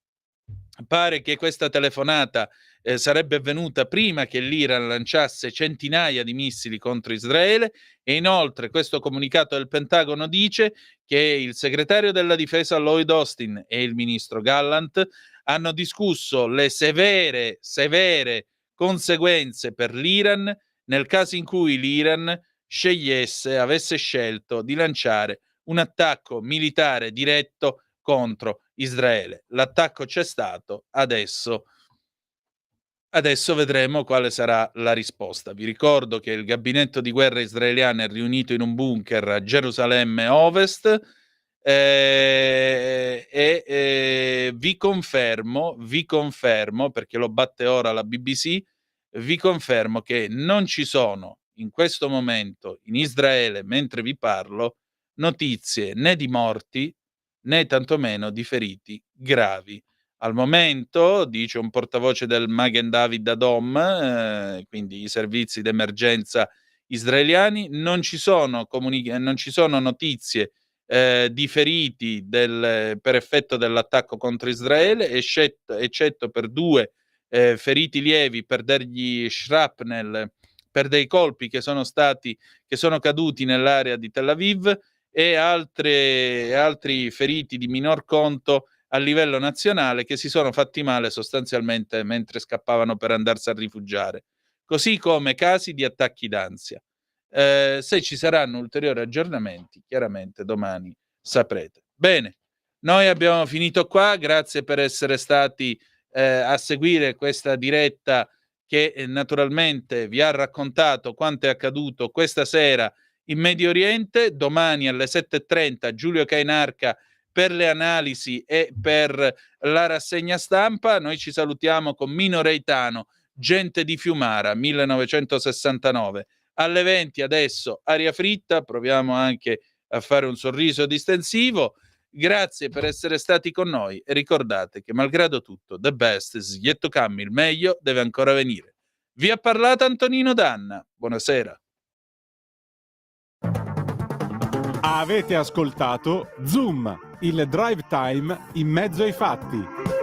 pare che questa telefonata sarebbe avvenuta prima che l'Iran lanciasse centinaia di missili contro Israele, e inoltre questo comunicato del Pentagono dice che il segretario della difesa Lloyd Austin e il ministro Gallant hanno discusso le severe conseguenze per l'Iran nel caso in cui l'Iran avesse scelto di lanciare un attacco militare diretto contro Israele. L'attacco c'è stato, adesso vedremo quale sarà la risposta. Vi ricordo che il gabinetto di guerra israeliano è riunito in un bunker a Gerusalemme Ovest, vi confermo, perché lo batte ora la BBC, vi confermo che non ci sono in questo momento in Israele, mentre vi parlo, notizie né di morti né tantomeno di feriti gravi. Al momento, dice un portavoce del Magen David Adom, quindi i servizi d'emergenza israeliani, non ci sono notizie di feriti per effetto dell'attacco contro Israele, eccetto per 2 feriti lievi per degli shrapnel, per dei colpi che sono caduti nell'area di Tel Aviv, e altri feriti di minor conto a livello nazionale che si sono fatti male sostanzialmente mentre scappavano per andarsi a rifugiare, così come casi di attacchi d'ansia. Se ci saranno ulteriori aggiornamenti, chiaramente domani saprete. Bene, noi abbiamo finito qua, grazie per essere stati a seguire questa diretta che naturalmente vi ha raccontato quanto è accaduto questa sera in Medio Oriente. Domani alle 7:30 Giulio Cainarca per le analisi e per la rassegna stampa. Noi ci salutiamo con Mino Reitano, Gente di Fiumara, 1969. Alle 20 adesso Aria Fritta, proviamo anche a fare un sorriso distensivo. Grazie per essere stati con noi e ricordate che malgrado tutto, the best is yet to come, il meglio deve ancora venire. Vi ha parlato Antonino Danna, buonasera. Avete ascoltato Zoom, il drive time in mezzo ai fatti.